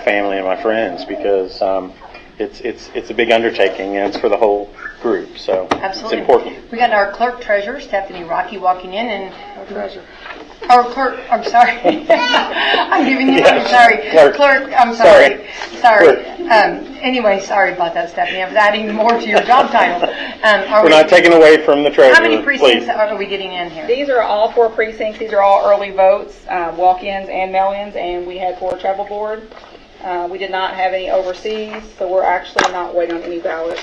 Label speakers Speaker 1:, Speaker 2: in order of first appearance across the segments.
Speaker 1: family and my friends because it's a big undertaking and it's for the whole group. So
Speaker 2: Absolutely.
Speaker 1: It's important.
Speaker 2: We got our clerk treasurer, Stephanie Rocky, walking in, and
Speaker 1: Treasure.
Speaker 2: our clerk. I'm sorry. I'm giving you.
Speaker 1: Yeah.
Speaker 2: I'm sorry.
Speaker 1: Clerk.
Speaker 2: I'm sorry. Sorry.
Speaker 1: Clerk.
Speaker 2: Anyway, sorry about that, Stephanie. I was adding more to your job title.
Speaker 1: We're not taking away from the treasurer.
Speaker 2: How many precincts
Speaker 1: please.
Speaker 2: are we getting in here?
Speaker 3: These are all 4 precincts. These are all early votes, walk-ins and mail-ins, and we had 4 travel board. We did not have any overseas, so we're actually not waiting on any ballots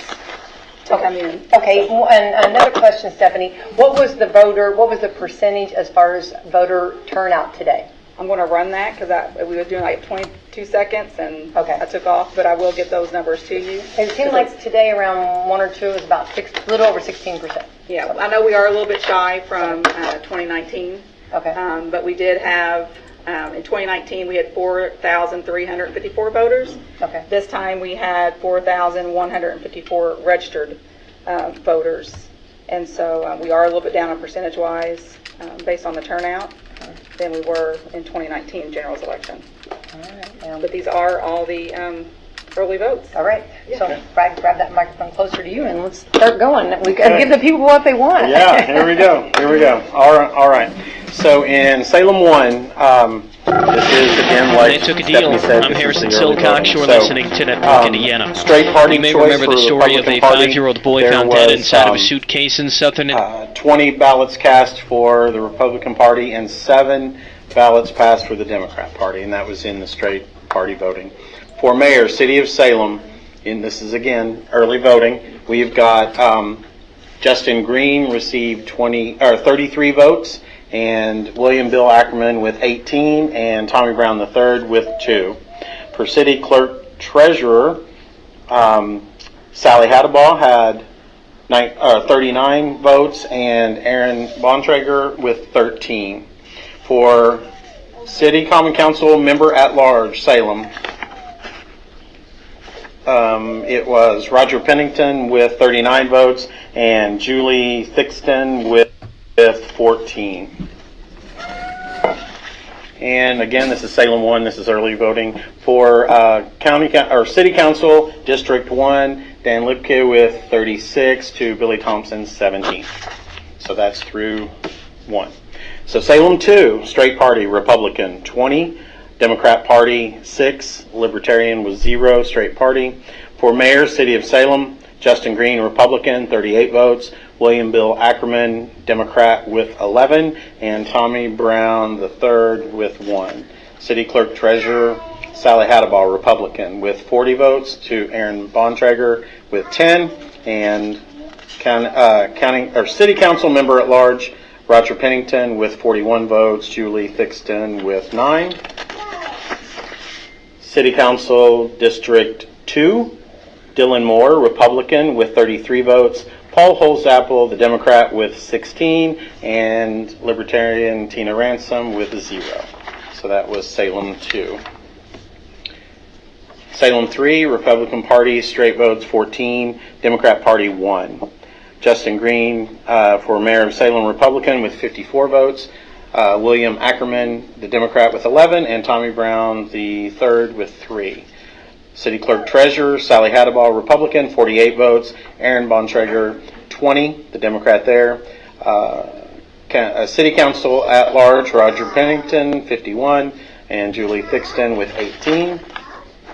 Speaker 3: to come in.
Speaker 2: Okay, and another question, Stephanie. What was the percentage as far as voter turnout today?
Speaker 3: I'm going to run that because we were doing like 22 seconds and
Speaker 2: Okay.
Speaker 3: I took off, but I will get those numbers to you.
Speaker 2: It seemed like today around 1 or 2 is about a little over 16%.
Speaker 3: Yeah, I know we are a little bit shy from 2019.
Speaker 2: Okay.
Speaker 3: But we did have, in 2019, we had 4,354 voters.
Speaker 2: Okay.
Speaker 3: This time we had 4,154 registered voters. And so we are a little bit down on percentage-wise based on the turnout than we were in 2019 general's election.
Speaker 2: All right.
Speaker 3: But these are all the early votes.
Speaker 2: All right. So Brad, grab that microphone closer to you and let's start going. We can give the people what they want.
Speaker 1: Yeah, here we go. All right. So in Salem 1, this is again like
Speaker 4: They took a deal.
Speaker 1: Stephanie said,
Speaker 4: I'm
Speaker 1: this is
Speaker 4: Harrison
Speaker 1: the early
Speaker 4: Silcock.
Speaker 1: voting.
Speaker 4: You're
Speaker 1: So,
Speaker 4: listening to Network Indiana.
Speaker 1: Straight party
Speaker 4: You may
Speaker 1: choice
Speaker 4: remember
Speaker 1: for
Speaker 4: the story of a
Speaker 1: Republican Party.
Speaker 4: 5-year-old boy
Speaker 1: There
Speaker 4: found dead
Speaker 1: was,
Speaker 4: inside of a suitcase in southern.
Speaker 1: 20 ballots cast for the Republican Party and 7 ballots passed for the Democrat Party, and that was in the straight party voting. For mayor, City of Salem, and this is again early voting, we've got Justin Green received 33 votes, and William Bill Ackerman with 18, and Tommy Brown III with 2. For city clerk treasurer, Sally Haddabaugh had 39 votes, and Aaron Bontrager with 13. For city common council member at large, Salem, it was Roger Pennington with 39 votes and Julie Thixton with 14. And again, this is Salem 1. This is early voting. For City Council, District 1, Dan Lipke with 36 to Billy Thompson 17. So that's through 1. So Salem 2, straight party, Republican 20, Democrat Party 6, Libertarian was 0, straight party. For mayor, City of Salem, Justin Green, Republican, 38 votes. William Bill Ackerman, Democrat, with 11, and Tommy Brown III with 1. City clerk treasurer, Sally Haddabaugh, Republican, with 40 votes to Aaron Bontrager with 10, and city council member at large, Roger Pennington with 41 votes, Julie Thixton with 9. City council district 2, Dylan Moore, Republican, with 33 votes. Paul Holzapfel, the Democrat, with 16, and Libertarian Tina Ransom with 0. So that was Salem 2. Salem 3, Republican Party, straight votes 14, Democrat Party 1. Justin Green for mayor of Salem, Republican, with 54 votes. William Ackerman, the Democrat, with 11, and Tommy Brown the third with 3. City clerk treasurer, Sally Haddabaugh, Republican, 48 votes. Aaron Bontrager, 20, the Democrat there. City council at large, Roger Pennington, 51, and Julie Thixton with 18.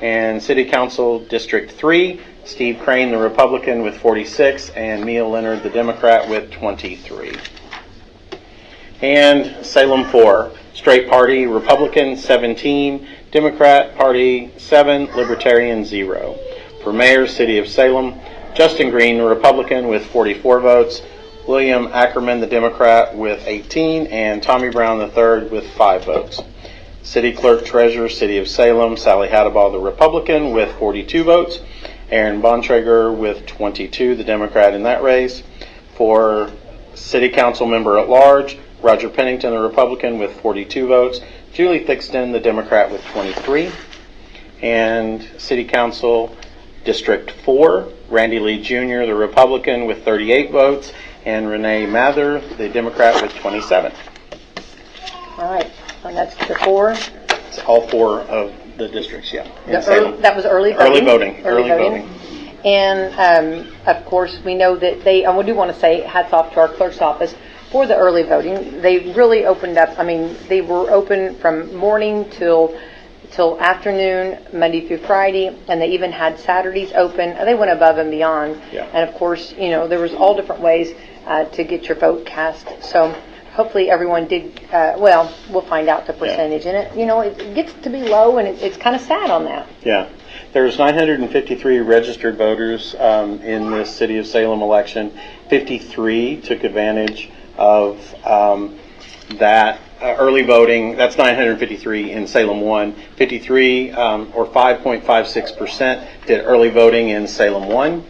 Speaker 1: And city council district 3, Steve Crane, the Republican, with 46, and Mia Leonard, the Democrat, with 23. And Salem 4, straight party, Republican, 17, Democrat Party 7, Libertarian 0. For mayor, City of Salem, Justin Green, Republican, with 44 votes. William Ackerman, the Democrat, with 18, and Tommy Brown III with 5 votes. City clerk treasurer, City of Salem, Sally Haddabaugh, the Republican, with 42 votes. Aaron Bontrager with 22, the Democrat in that race. For city council member at large, Roger Pennington, the Republican, with 42 votes. Julie Thixton, the Democrat, with 23. And City Council District 4, Randy Lee Jr., the Republican, with 38 votes, and Renee Mather, the Democrat, with 27.
Speaker 2: All right, and that's the 4.
Speaker 1: It's all 4 of the districts, yeah. in
Speaker 2: The
Speaker 1: Salem.
Speaker 2: that was early voting?
Speaker 1: Early voting.
Speaker 2: And, of course, we know that and we do want to say hats off to our clerk's office for the early voting. They really opened up, they were open from morning till afternoon, Monday through Friday, and they even had Saturdays open. They went above and beyond.
Speaker 1: Yeah.
Speaker 2: And, of course, there was all different ways to get your vote cast. So hopefully everyone did, we'll find out the percentage. And it gets to be low, and it's kind of sad on that.
Speaker 1: Yeah. There's 953 registered voters in the City of Salem election. 53 took advantage of that early voting. That's 953 in Salem 1. 53 or 5.56% did early voting in Salem 1.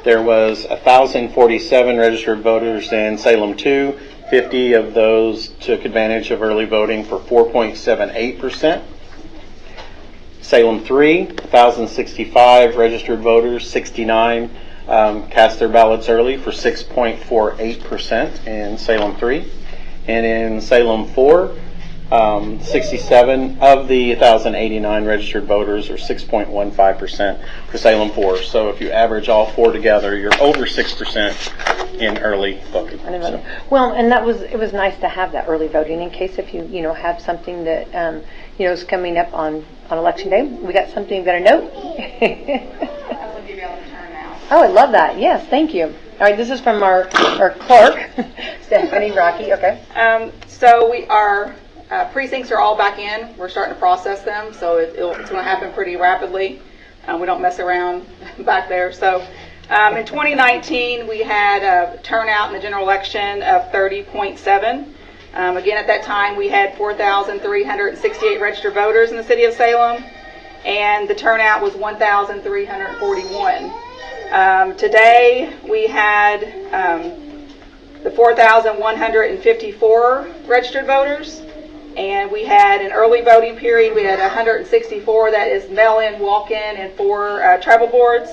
Speaker 1: There was 1,047 registered voters in Salem 2. 50 of those took advantage of early voting for 4.78%. Salem 3, 1,065 registered voters, 69 cast their ballots early for 6.48% in Salem 3. And in Salem 4, 67 of the 1,089 registered voters, or 6.15% for Salem 4. So if you average all four together, you're over 6% in early voting. So.
Speaker 2: Well, and it was nice to have that early voting in case if you have something that is coming up on election day. We got something better note. Oh, I love that. Yes, thank you. All right, this is from our clerk, Stephanie Rocky. Okay.
Speaker 3: So our precincts are all back in. We're starting to process them, so it's going to happen pretty rapidly. We don't mess around back there. So in 2019, we had a turnout in the general election of 30.7. Again, at that time, we had 4,368 registered voters in the City of Salem, and the turnout was 1,341. Today, we had the 4,154 registered voters, and we had an early voting period. We had 164, that is mail-in, walk-in, and 4 tribal boards.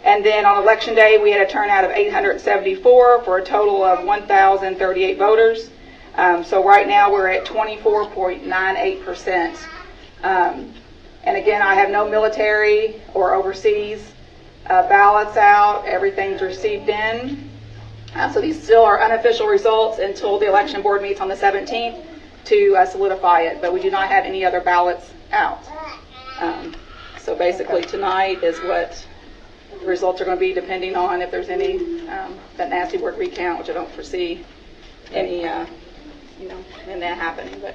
Speaker 3: And then on election day, we had a turnout of 874 for a total of 1,038 voters. So right now, we're at 24.98%. And again, I have no military or overseas ballots out. Everything's received in. So these still are unofficial results until the election board meets on the 17th to solidify it. But we do not have any other ballots out. So basically tonight is what the results are going to be, depending on if there's any, that nasty word recount, which I don't foresee any, in that happening. But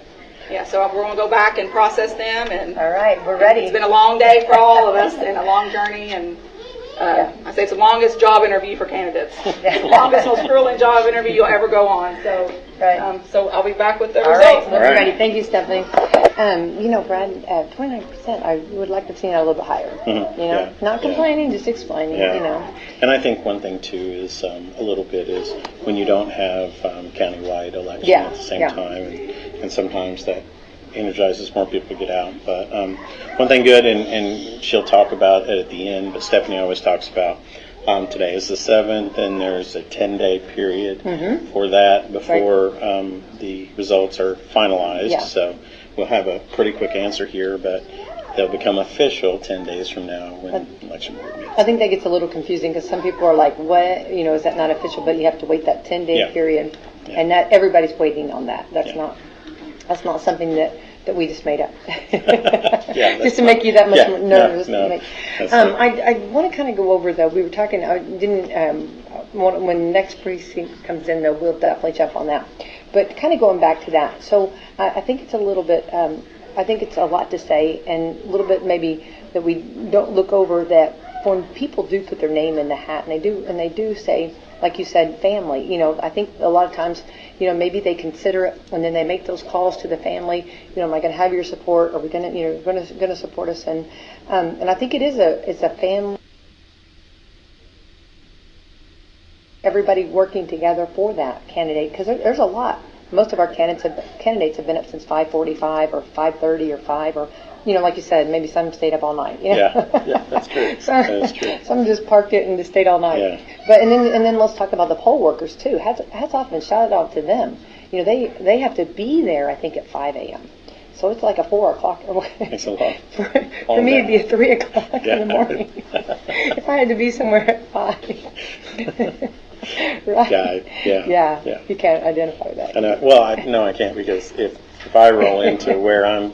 Speaker 3: yeah, so we're going to go back and process them. And
Speaker 2: all right, we're ready.
Speaker 3: It's been a long day for all of us and a long journey. And I say it's the longest job interview for candidates. The longest, most grueling job interview you'll ever go on. So, so I'll be back with the results.
Speaker 2: All right, we're ready. Thank you, Stephanie. Brad, 29%, I would like to have seen it a little bit higher.
Speaker 1: Mm-hmm.
Speaker 2: Not complaining, just explaining,
Speaker 1: And I think one thing, too, is a little bit is when you don't have countywide election at the same time, and sometimes that energizes more people to get out. But one thing good, and she'll talk about it at the end, but Stephanie always talks about, today is the 7th, and there's a 10-day period for that before the results are finalized.
Speaker 2: Yeah.
Speaker 1: So we'll have a pretty quick answer here, but they'll become official 10 days from now when election board meets.
Speaker 2: I think that gets a little confusing because some people are like, what, is that not official? But you have to wait that 10-day period. Yeah. And that everybody's waiting on that. That's not something that we just made up. Just to make you that much more nervous.
Speaker 1: No,
Speaker 2: I want to kind of go over, though, we were talking, when next precinct comes in, though, we'll definitely jump on that. But kind of going back to that, so I think it's a little bit, I think it's a lot to say, and a little bit maybe that we don't look over that when people do put their name in the hat, and they do say, like you said, family. I think a lot of times, maybe they consider it, and then they make those calls to the family. Am I going to have your support? Are we going to, going to support us? And I think it's a family. Everybody working together for that candidate, because there's a lot. Most of our candidates have been up since 5:45 or 5:30 or 5, or like you said, maybe some stayed up all night.
Speaker 1: Yeah, that's true. That's true.
Speaker 2: Some just parked it and just stayed all night.
Speaker 1: Yeah.
Speaker 2: But and then let's talk about the poll workers too. Hats off and shout out to them. They have to be there, I think, at 5 a.m. So it's like a 4 o'clock.
Speaker 1: It's a lot.
Speaker 2: For me, it'd be a 3 o'clock in
Speaker 1: Yeah.
Speaker 2: the morning. If I had to be somewhere at 5. Right?
Speaker 1: Yeah.
Speaker 2: Yeah. You can't identify with that.
Speaker 1: And I can't, because if I roll into where I'm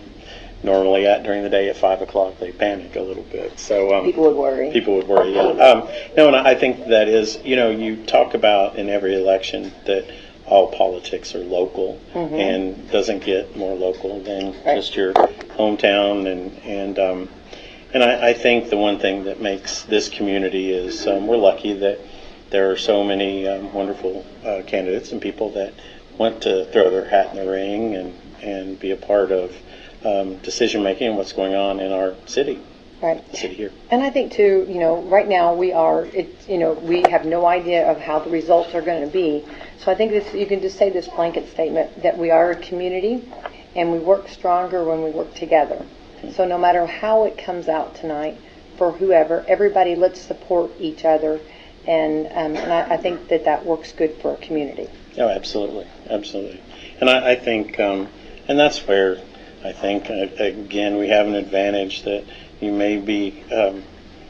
Speaker 1: normally at during the day at 5 o'clock, they panic a little bit. So
Speaker 2: People would worry.
Speaker 1: People would worry. Yeah. No, and I think that is, you talk about in every election that all politics are local, and doesn't get more local than just your hometown, and I think the one thing that makes this community is we're lucky that there are so many wonderful candidates and people that want to throw their hat in the ring and be a part of decision making and what's going on in our city.
Speaker 2: Right.
Speaker 1: The city here.
Speaker 2: And I think too, right now we have no idea of how the results are going to be. So I think you can just say this blanket statement that we are a community and we work stronger when we work together. So no matter how it comes out tonight, for whoever, everybody, let's support each other. And I think that works good for a community.
Speaker 1: Oh, absolutely. Absolutely. And I think, and that's where I think, again, we have an advantage that you may be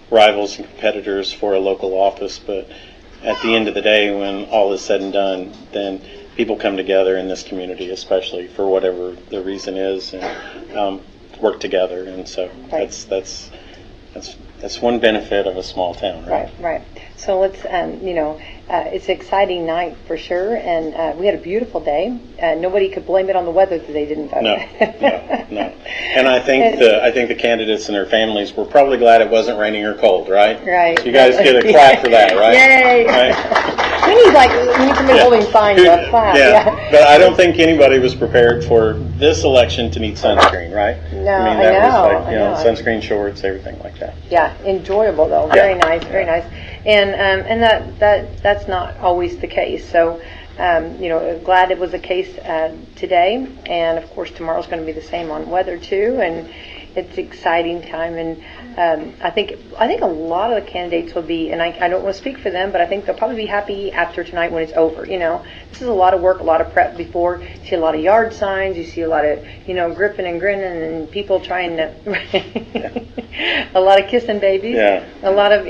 Speaker 1: rivals and competitors for a local office, but at the end of the day, when all is said and done, then people come together in this community, especially for whatever the reason is, and work together. And so that's one benefit of a small town, right?
Speaker 2: Right. So let's, it's an exciting night for sure, and we had a beautiful day. Nobody could blame it on the weather that they didn't vote.
Speaker 1: No. And I think the candidates and their families were probably glad it wasn't raining or cold, right?
Speaker 2: Right.
Speaker 1: So you guys get a clap for that, right?
Speaker 2: Yay!
Speaker 1: Right?
Speaker 2: We need somebody holding signs up, clap.
Speaker 1: Yeah. But I don't think anybody was prepared for this election to need sunscreen, right?
Speaker 2: No,
Speaker 1: I mean, that was like, sunscreen shorts, everything like that.
Speaker 2: Yeah, enjoyable though. Very nice, very nice. And that's not always the case. So, glad it was the case today, and of course tomorrow's going to be the same on weather too, and it's an exciting time. And I think a lot of the candidates will be, and I don't want to speak for them, but I think they'll probably be happy after tonight when it's over. This is a lot of work, a lot of prep before. You see a lot of yard signs, you see a lot of gripping and grinning, and people trying to a lot of kissing babies.
Speaker 1: Yeah.
Speaker 2: A lot of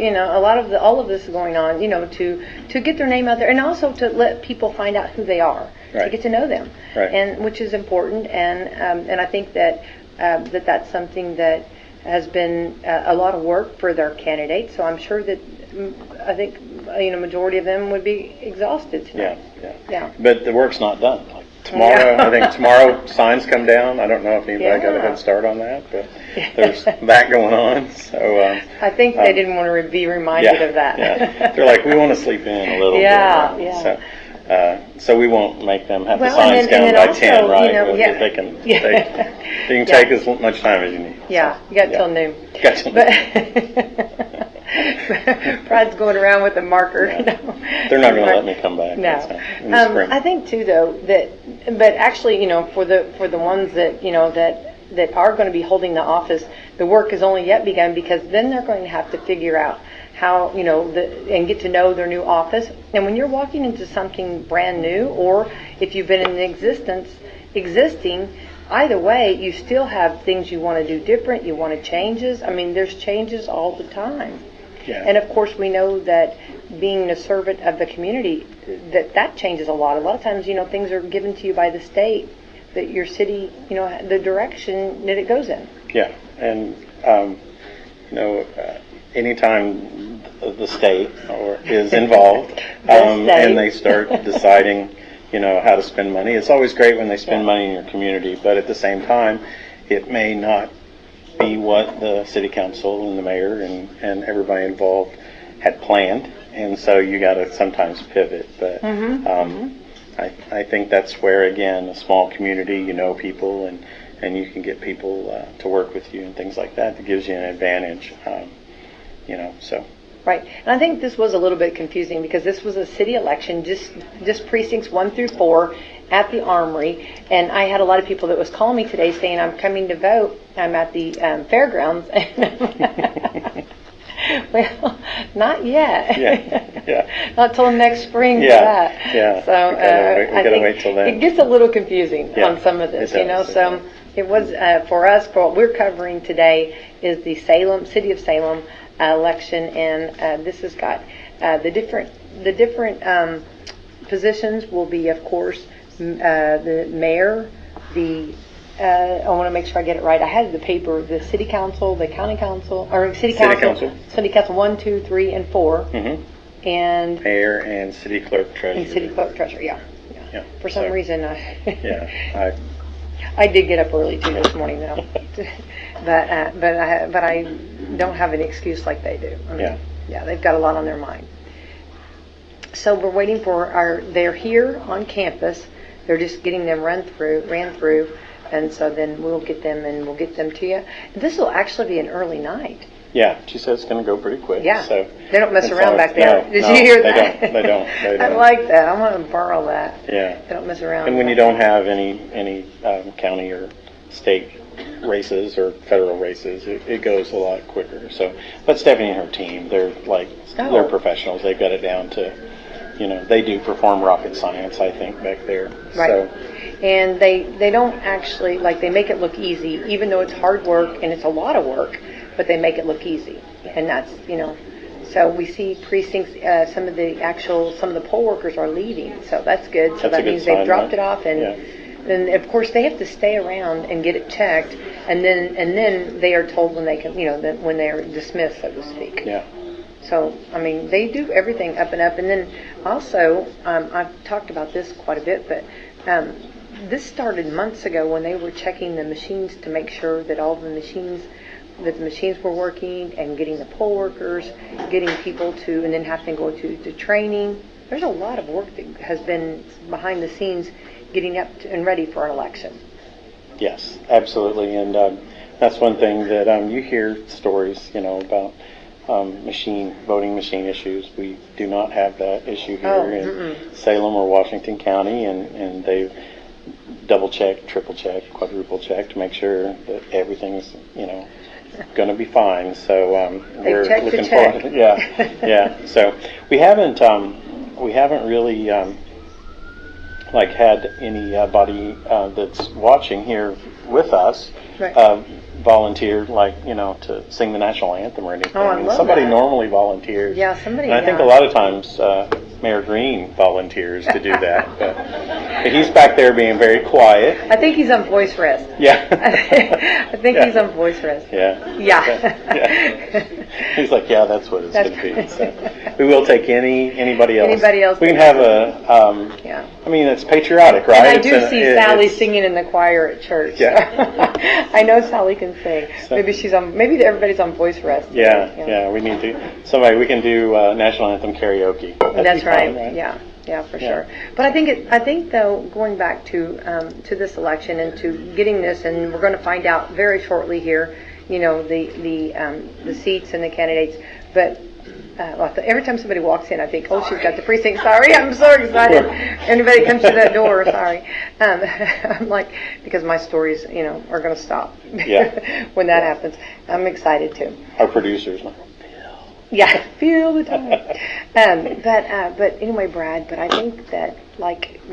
Speaker 2: all of this is going on, to get their name out there, and also to let people find out who they are, to get to know them, and which is important. And I think that that's something that has been a lot of work for their candidates. So I'm sure that majority of them would be exhausted tonight. Yeah.
Speaker 1: But the work's not done. Like tomorrow, I think tomorrow signs come down. I don't know if anybody got a head start on that, but there's that going on. So
Speaker 2: I think they didn't want to be reminded of that.
Speaker 1: Yeah. They're like, we want to sleep in a little bit.
Speaker 2: Yeah.
Speaker 1: So we won't make them have the signs down by 10, right? They can take as much time as you need.
Speaker 2: Yeah, you got till noon.
Speaker 1: But
Speaker 2: Brad's going around with a marker.
Speaker 1: They're not going to let me come back.
Speaker 2: No.
Speaker 1: In the spring.
Speaker 2: I think too, though, but actually, for the ones that are going to be holding the office, the work has only yet begun, because then they're going to have to figure out how, and get to know their new office. And when you're walking into something brand new, or if you've been in existing, either way, you still have things you want to do different, you want changes. I mean, there's changes all the time.
Speaker 1: Yeah.
Speaker 2: And of course, we know that being a servant of the community, that changes a lot. A lot of times, things are given to you by the state, that your city, the direction that it goes in.
Speaker 1: Yeah, and anytime the state is involved, and they start deciding, how to spend money, it's always great when they spend money in your community, but at the same time, it may not be what the city council and the mayor and everybody involved had planned, and so you got to sometimes pivot. But I think that's where, again, a small community, people, and you can get people to work with you and things like that. That gives you an advantage, so.
Speaker 2: Right, and I think this was a little bit confusing, because this was a city election, just precincts 1 through 4 at the Armory, and I had a lot of people that was calling me today saying, I'm coming to vote, I'm at the fairgrounds. Well, not yet.
Speaker 1: Yeah.
Speaker 2: Not till next spring for that.
Speaker 1: Yeah.
Speaker 2: So
Speaker 1: we gotta wait till then.
Speaker 2: It gets a little confusing on some of this,
Speaker 1: it does.
Speaker 2: So It was, for us, for what we're covering today is the City of Salem election, and this has got the different positions will be, of course, the mayor, I want to make sure I get it right. I had the paper, the city council, the county council, or city council 1, 2, 3, and 4, and
Speaker 1: Mayor and city clerk treasurer.
Speaker 2: Yeah. For some
Speaker 1: so-
Speaker 2: reason,
Speaker 1: Yeah,
Speaker 2: I did get up early too this morning though, but I don't have an excuse like they do. I mean, yeah, they've got a lot on their mind. So we're waiting for they're here on campus. They're just getting them ran through, and so then we'll get them to you. This will actually be an early night.
Speaker 1: Yeah, she says it's going to go pretty quick.
Speaker 2: Yeah,
Speaker 1: so
Speaker 2: they don't mess
Speaker 1: and
Speaker 2: around
Speaker 1: so-
Speaker 2: back there.
Speaker 1: no,
Speaker 2: Did
Speaker 1: no,
Speaker 2: you hear
Speaker 1: they
Speaker 2: that?
Speaker 1: They don't.
Speaker 2: I like that. I want to borrow that.
Speaker 1: Yeah.
Speaker 2: They don't mess around.
Speaker 1: And when you don't have any county or state races or federal races, it goes a lot quicker. So, but Stephanie and her team, they're professionals. They've got it down to, they do perform rocket science, I think, back there.
Speaker 2: Right.
Speaker 1: So,
Speaker 2: and they don't actually, they make it look easy, even though it's hard work and it's a lot of work, but they make it look easy.
Speaker 1: Yeah.
Speaker 2: And that's, so we see precincts, some of the poll workers are leaving, so that's good. So
Speaker 1: That's a
Speaker 2: that
Speaker 1: good
Speaker 2: means
Speaker 1: sign,
Speaker 2: they've dropped
Speaker 1: right?
Speaker 2: it off, and then of course they have to stay around and get it checked, and then they are told when they can, when they're dismissed, so to speak.
Speaker 1: yeah.
Speaker 2: So, I mean, they do everything up and up. And then also, I've talked about this quite a bit, but this started months ago when they were checking the machines to make sure that the machines were working, and getting the poll workers, getting people and then having to go to training. There's a lot of work that has been behind the scenes getting up and ready for an election.
Speaker 1: Yes, absolutely. And that's one thing that you hear stories, about voting machine issues. We do not have that issue here in Salem or Washington County, and they've double checked, triple checked, quadruple checked to make sure that everything's, going to be fine. So we're
Speaker 2: checked
Speaker 1: looking
Speaker 2: the check.
Speaker 1: forward. Yeah. So we haven't really had anybody that's watching here with us
Speaker 2: Right.
Speaker 1: volunteer, to sing the national anthem or anything.
Speaker 2: Oh, I love
Speaker 1: somebody
Speaker 2: that.
Speaker 1: normally volunteers.
Speaker 2: Yeah, somebody.
Speaker 1: And I think a lot of times Mayor Green volunteers to do that, but he's back there being very quiet.
Speaker 2: I think he's on voice rest.
Speaker 1: Yeah.
Speaker 2: I think he's on voice rest.
Speaker 1: Yeah.
Speaker 2: Yeah.
Speaker 1: He's like, yeah, that's what it's going to be. So we will take anybody else.
Speaker 2: Anybody else.
Speaker 1: We can have a.
Speaker 2: Yeah.
Speaker 1: I mean, it's patriotic, right?
Speaker 2: And I do see Sally singing in the choir at church.
Speaker 1: Yeah.
Speaker 2: I know Sally can sing.
Speaker 1: So-
Speaker 2: Maybe everybody's on voice rest.
Speaker 1: Yeah. We need to. We can do national anthem karaoke. That'd
Speaker 2: That's
Speaker 1: be fun,
Speaker 2: right. Yeah, for sure. But I think though, going back to this election and to getting this, and we're going to find out very shortly here, the seats and the candidates. But every time somebody walks in, I think, oh, she's got the precinct. Sorry, I'm so excited. Anybody comes to that door, sorry. I'm like, because my stories, are going to stop.
Speaker 1: Yeah.
Speaker 2: When that happens, I'm excited too.
Speaker 1: Our producers.
Speaker 2: Yeah, feel the time. But anyway, Brad. But I think that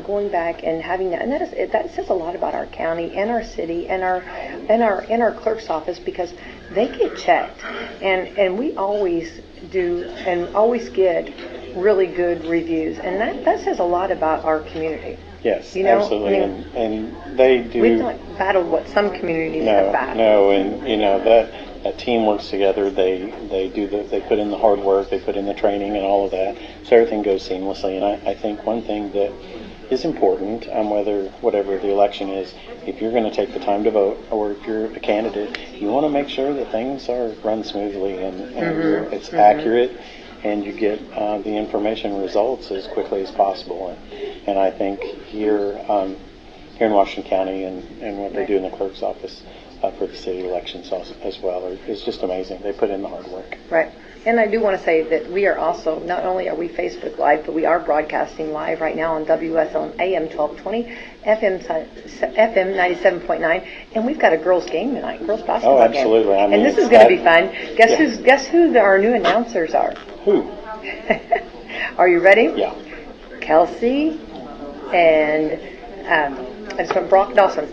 Speaker 2: going back and having that, and that says a lot about our county and our city and our clerk's office, because they get checked, and we always do and always get really good reviews, and that says a lot about our community.
Speaker 1: Yes,
Speaker 2: You know,
Speaker 1: absolutely,
Speaker 2: I mean,
Speaker 1: and they do.
Speaker 2: We've not battled what some communities have battled.
Speaker 1: No, and that team works together. They put in the hard work, they put in the training and all of that, so everything goes seamlessly. And I think one thing that is important, whatever the election is, if you're going to take the time to vote, or if you're a candidate, you want to make sure that things are run smoothly and it's accurate, and you get the information results as quickly as possible. And I think here in Washington County and what they do in the clerk's office for the city elections as well is just amazing. They put in the hard work.
Speaker 2: Right. And I do want to say that we are also, not only are we Facebook Live, but we are broadcasting live right now on Wslm AM 1220, FM 97.9, and we've got a girls' game tonight, girls' basketball game.
Speaker 1: Oh, absolutely. I mean,
Speaker 2: and this is going to be fun. Guess who our new announcers are?
Speaker 1: Who?
Speaker 2: Are you ready?
Speaker 1: Yeah.
Speaker 2: Kelsey and I just went Brock Dawson.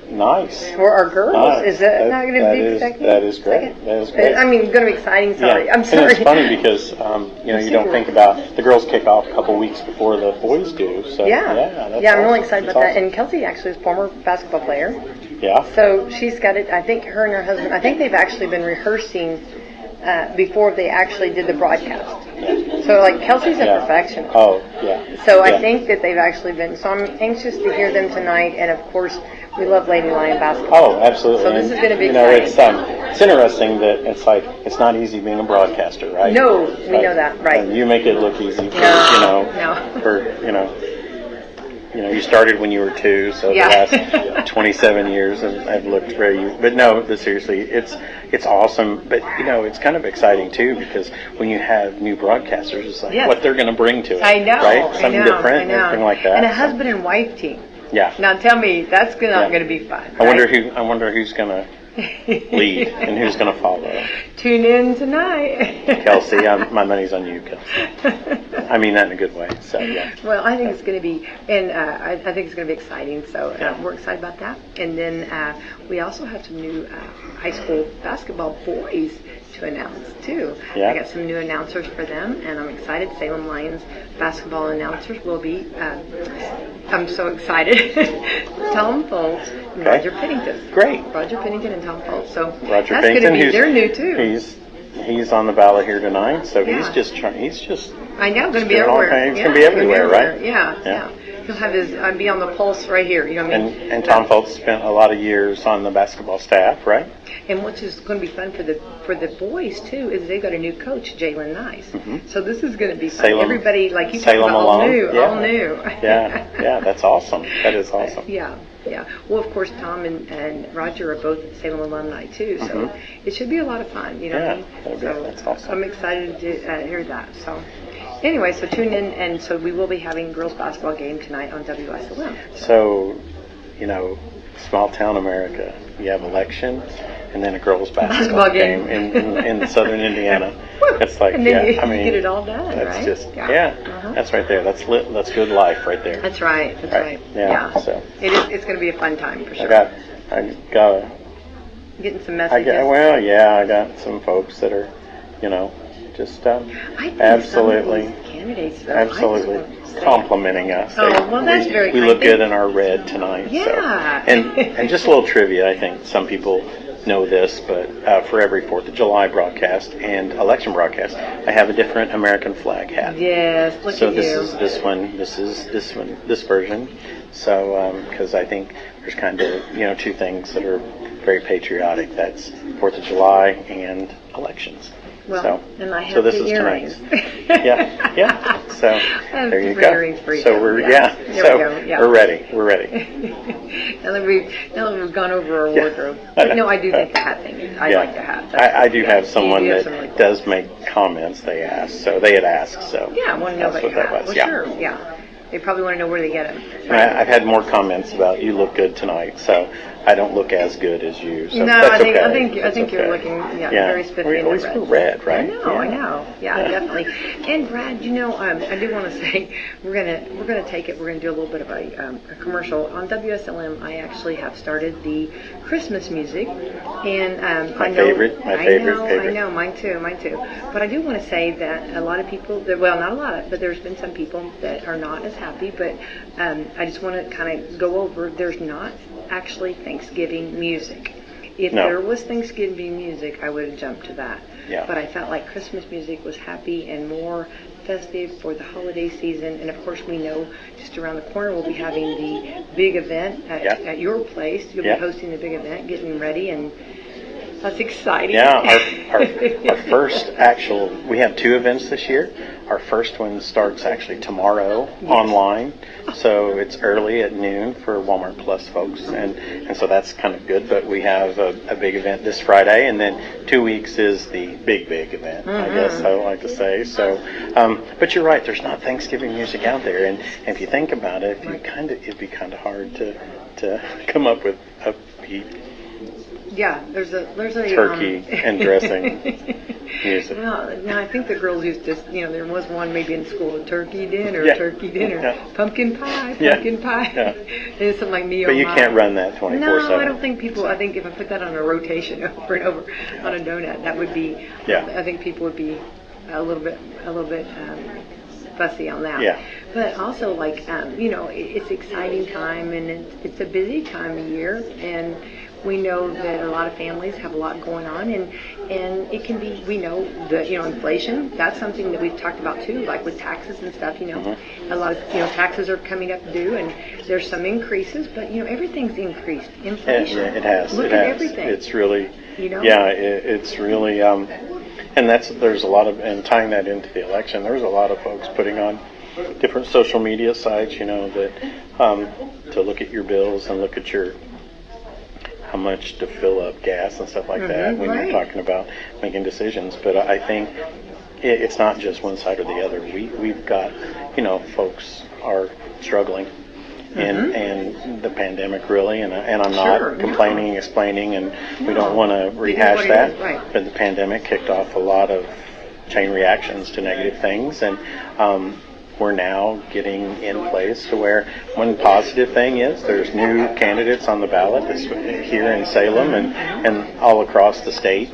Speaker 1: Nice.
Speaker 2: For our girls.
Speaker 1: Nice.
Speaker 2: Is that not going to be second?
Speaker 1: That is great.
Speaker 2: Second?
Speaker 1: That is great.
Speaker 2: I mean, going to be exciting. Sorry.
Speaker 1: Yeah.
Speaker 2: I'm sorry.
Speaker 1: And it's funny because, you don't think about the girls kick off a couple weeks before the boys do. So,
Speaker 2: Yeah.
Speaker 1: that's
Speaker 2: I'm really
Speaker 1: awesome.
Speaker 2: excited
Speaker 1: That's
Speaker 2: about that.
Speaker 1: awesome.
Speaker 2: And Kelsey actually is a former basketball player.
Speaker 1: Yeah.
Speaker 2: So she's got it. I think her and her husband, I think they've actually been rehearsing before they actually did the broadcast.
Speaker 1: Yeah.
Speaker 2: So, like, Kelsey's a
Speaker 1: Yeah.
Speaker 2: perfectionist.
Speaker 1: Oh, yeah.
Speaker 2: So I
Speaker 1: Yeah.
Speaker 2: think that they've actually been. So I'm anxious to hear them tonight. And, of course, we love Lady Lion basketball.
Speaker 1: Oh, absolutely.
Speaker 2: So this is gonna be
Speaker 1: It's interesting that it's like, it's not easy being a broadcaster, right?
Speaker 2: No,
Speaker 1: It's
Speaker 2: we know that, right.
Speaker 1: You make it look easy for,
Speaker 2: No.
Speaker 1: you started when you were 2, so
Speaker 2: Yeah.
Speaker 1: the last 27 years I've looked very, but no, but seriously, it's awesome, but it's kind of exciting too, because when you have new broadcasters, it's like
Speaker 2: Yes.
Speaker 1: what they're going to bring to it.
Speaker 2: I know.
Speaker 1: Right? Something different,
Speaker 2: I know.
Speaker 1: everything like that.
Speaker 2: And a
Speaker 1: So,
Speaker 2: husband and wife team.
Speaker 1: yeah.
Speaker 2: Now tell me, that's not
Speaker 1: Yeah.
Speaker 2: going to be fun.
Speaker 1: I wonder
Speaker 2: right?
Speaker 1: who's going to lead and who's going to follow.
Speaker 2: Tune in tonight.
Speaker 1: Kelsey, my money's on you, Kelsey. I mean that in a good way. So yeah.
Speaker 2: Well, I think it's going to be, and I think it's going to be exciting. So we're excited about that. And then we also have some new high school basketball boys to announce too.
Speaker 1: Yeah.
Speaker 2: I got some new announcers for them, and I'm excited. Salem Lions basketball announcers will be. I'm so excited. Tom Foltz and Roger Pennington.
Speaker 1: Great.
Speaker 2: Roger Pennington and Tom Foltz. So
Speaker 1: Roger
Speaker 2: that's going to
Speaker 1: Pennington,
Speaker 2: be. They're new too.
Speaker 1: He's on the ballot here tonight, so
Speaker 2: Yeah.
Speaker 1: he's just
Speaker 2: I know, going to be
Speaker 1: doing all
Speaker 2: everywhere.
Speaker 1: kinds- he's gonna be everywhere, right?
Speaker 2: Yeah.
Speaker 1: Yeah.
Speaker 2: He'll have his be on the pulse right here. You know what I mean?
Speaker 1: and Tom Foltz spent a lot of years on the basketball staff, right?
Speaker 2: And which is going to be fun for the boys too is they've got a new coach, Jalen Nice. So this is going to be fun.
Speaker 1: Salem-
Speaker 2: Everybody, like you talked
Speaker 1: Salem
Speaker 2: about, all
Speaker 1: alum.
Speaker 2: new,
Speaker 1: Yeah.
Speaker 2: all new.
Speaker 1: Yeah, that's awesome. That is awesome.
Speaker 2: Yeah. Well, of course, Tom and Roger are both Salem alumni too, so it should be a lot of fun. You know what I mean?
Speaker 1: that'd be-
Speaker 2: So
Speaker 1: that's awesome.
Speaker 2: I'm excited to hear that. So. Anyway, so tune in, and so we will be having girls basketball game tonight on WSLM.
Speaker 1: So, small town America, you have election and then a girls basketball game in southern Indiana. It's like,
Speaker 2: and then you
Speaker 1: I mean,
Speaker 2: get it all done,
Speaker 1: that's
Speaker 2: right?
Speaker 1: just, that's right there. That's good life right there.
Speaker 2: That's right. That's right.
Speaker 1: Yeah. So
Speaker 2: It's going to be a fun time for sure.
Speaker 1: I got
Speaker 2: Getting some messages.
Speaker 1: I got some folks that are, just
Speaker 2: I think
Speaker 1: absolutely,
Speaker 2: some of these candidates, though, I just
Speaker 1: absolutely
Speaker 2: want to say it.
Speaker 1: complimenting us.
Speaker 2: Oh, well, that's very
Speaker 1: We
Speaker 2: kind.
Speaker 1: look good in our red tonight.
Speaker 2: Yeah.
Speaker 1: So. And just a little trivia. I think some people know this, but for every 4th of July broadcast and election broadcast, I have a different American flag hat.
Speaker 2: Yes, look
Speaker 1: So
Speaker 2: at
Speaker 1: this
Speaker 2: you.
Speaker 1: is this version. So because I think there's kind of 2 things that are very patriotic. That's 4th of July and elections.
Speaker 2: Well,
Speaker 1: so,
Speaker 2: and I have
Speaker 1: so this
Speaker 2: the
Speaker 1: is
Speaker 2: earrings.
Speaker 1: tonight's. Yeah. So
Speaker 2: have
Speaker 1: there you
Speaker 2: different
Speaker 1: go.
Speaker 2: earrings for you.
Speaker 1: So we're
Speaker 2: Yeah. There we go, yeah.
Speaker 1: we're ready.
Speaker 2: now that we've gone over our wardrobe. But no, I do think the hat thing. I like the hat.
Speaker 1: I do have someone
Speaker 2: You do have
Speaker 1: that
Speaker 2: some really cool
Speaker 1: does make comments. They had asked. So
Speaker 2: Yeah, I want to know
Speaker 1: that's
Speaker 2: about your
Speaker 1: what that
Speaker 2: hat.
Speaker 1: was.
Speaker 2: Well, sure. Yeah. They probably want to know where they get them.
Speaker 1: I've had more comments about you look good tonight, so I don't look as good as you. So
Speaker 2: No,
Speaker 1: that's
Speaker 2: I think
Speaker 1: okay.
Speaker 2: I think you're
Speaker 1: okay.
Speaker 2: looking very spiffy in
Speaker 1: At
Speaker 2: the
Speaker 1: least we're red, right?
Speaker 2: I know. Yeah, definitely. And Brad, I do want to say we're gonna take it. We're gonna do a little bit of a commercial on WSLM. I actually have started the Christmas music, and
Speaker 1: My favorite.
Speaker 2: I know, mine too. But I do want to say that a lot of people, well, not a lot, but there's been some people that are not as happy. But I just want to kind of go over. There's not actually Thanksgiving music. If there was Thanksgiving music, I would have jumped to that.
Speaker 1: Yeah.
Speaker 2: But I felt like Christmas music was happy and more festive for the holiday season. And of course, we know just around the corner we'll be having the big event at your place. You'll be hosting the big event, getting ready, and that's exciting.
Speaker 1: Yeah, our first we have 2 events this year. Our first one starts actually tomorrow online. So it's early at noon for Walmart Plus folks, and so that's kind of good. But we have a big event this Friday, and then 2 weeks is the big event, I guess I would like to say. So, but you're right. There's not Thanksgiving music out there, and if you think about it, it'd be kind of hard to come up with upbeat
Speaker 2: Yeah, there's a
Speaker 1: turkey and dressing music.
Speaker 2: No, I think the girls used to, there was one maybe in school, turkey dinner,
Speaker 1: Yeah.
Speaker 2: turkey dinner,
Speaker 1: Yeah.
Speaker 2: pumpkin pie,
Speaker 1: Yeah.
Speaker 2: pumpkin pie.
Speaker 1: Yeah.
Speaker 2: It's something like me.
Speaker 1: But you can't run that 24/7.
Speaker 2: No, I don't think people. I think if I put that on a rotation over and over on a donut, that would be.
Speaker 1: Yeah.
Speaker 2: I think people would be a little bit fussy on that.
Speaker 1: Yeah.
Speaker 2: But also, like, it's exciting time, and it's a busy time of year, and we know that a lot of families have a lot going on, and it can be, we know that, inflation, that's something that we've talked about too, like with taxes and stuff,
Speaker 1: Mm-hmm.
Speaker 2: a lot of, taxes are coming up due, and there's some increases, but, everything's increased. Inflation.
Speaker 1: It has.
Speaker 2: Look
Speaker 1: it
Speaker 2: at
Speaker 1: has.
Speaker 2: everything.
Speaker 1: It's really,
Speaker 2: Yeah,
Speaker 1: it's really, and there's a lot of, and tying that into the election, there's a lot of folks putting on different social media sites, that, to look at your bills and look at how much to fill up gas and stuff like that when
Speaker 2: right.
Speaker 1: you're talking about making decisions. But I think it's not just one side or the other. We've got, folks are struggling. And the pandemic really, and I'm not complaining, explaining, and we don't want to rehash that.
Speaker 2: Right.
Speaker 1: But the pandemic kicked off a lot of chain reactions to negative things, and we're now getting in place to where one positive thing is there's new candidates on the ballot here in Salem and all across the state.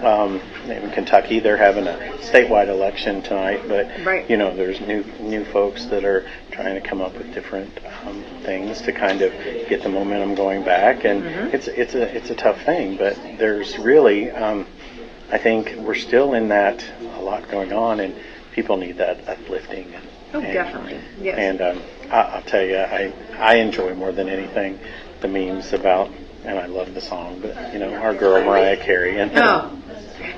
Speaker 1: In Kentucky, they're having a statewide election tonight, but
Speaker 2: right.
Speaker 1: There's new folks that are trying to come up with different things to kind of get the momentum going back, and it's a tough thing. But there's really, I think we're still in that, a lot going on, and people need that uplifting.
Speaker 2: Definitely, yes.
Speaker 1: And I'll tell you, I enjoy more than anything the memes about, and I love the song, but our girl Mariah Carey and.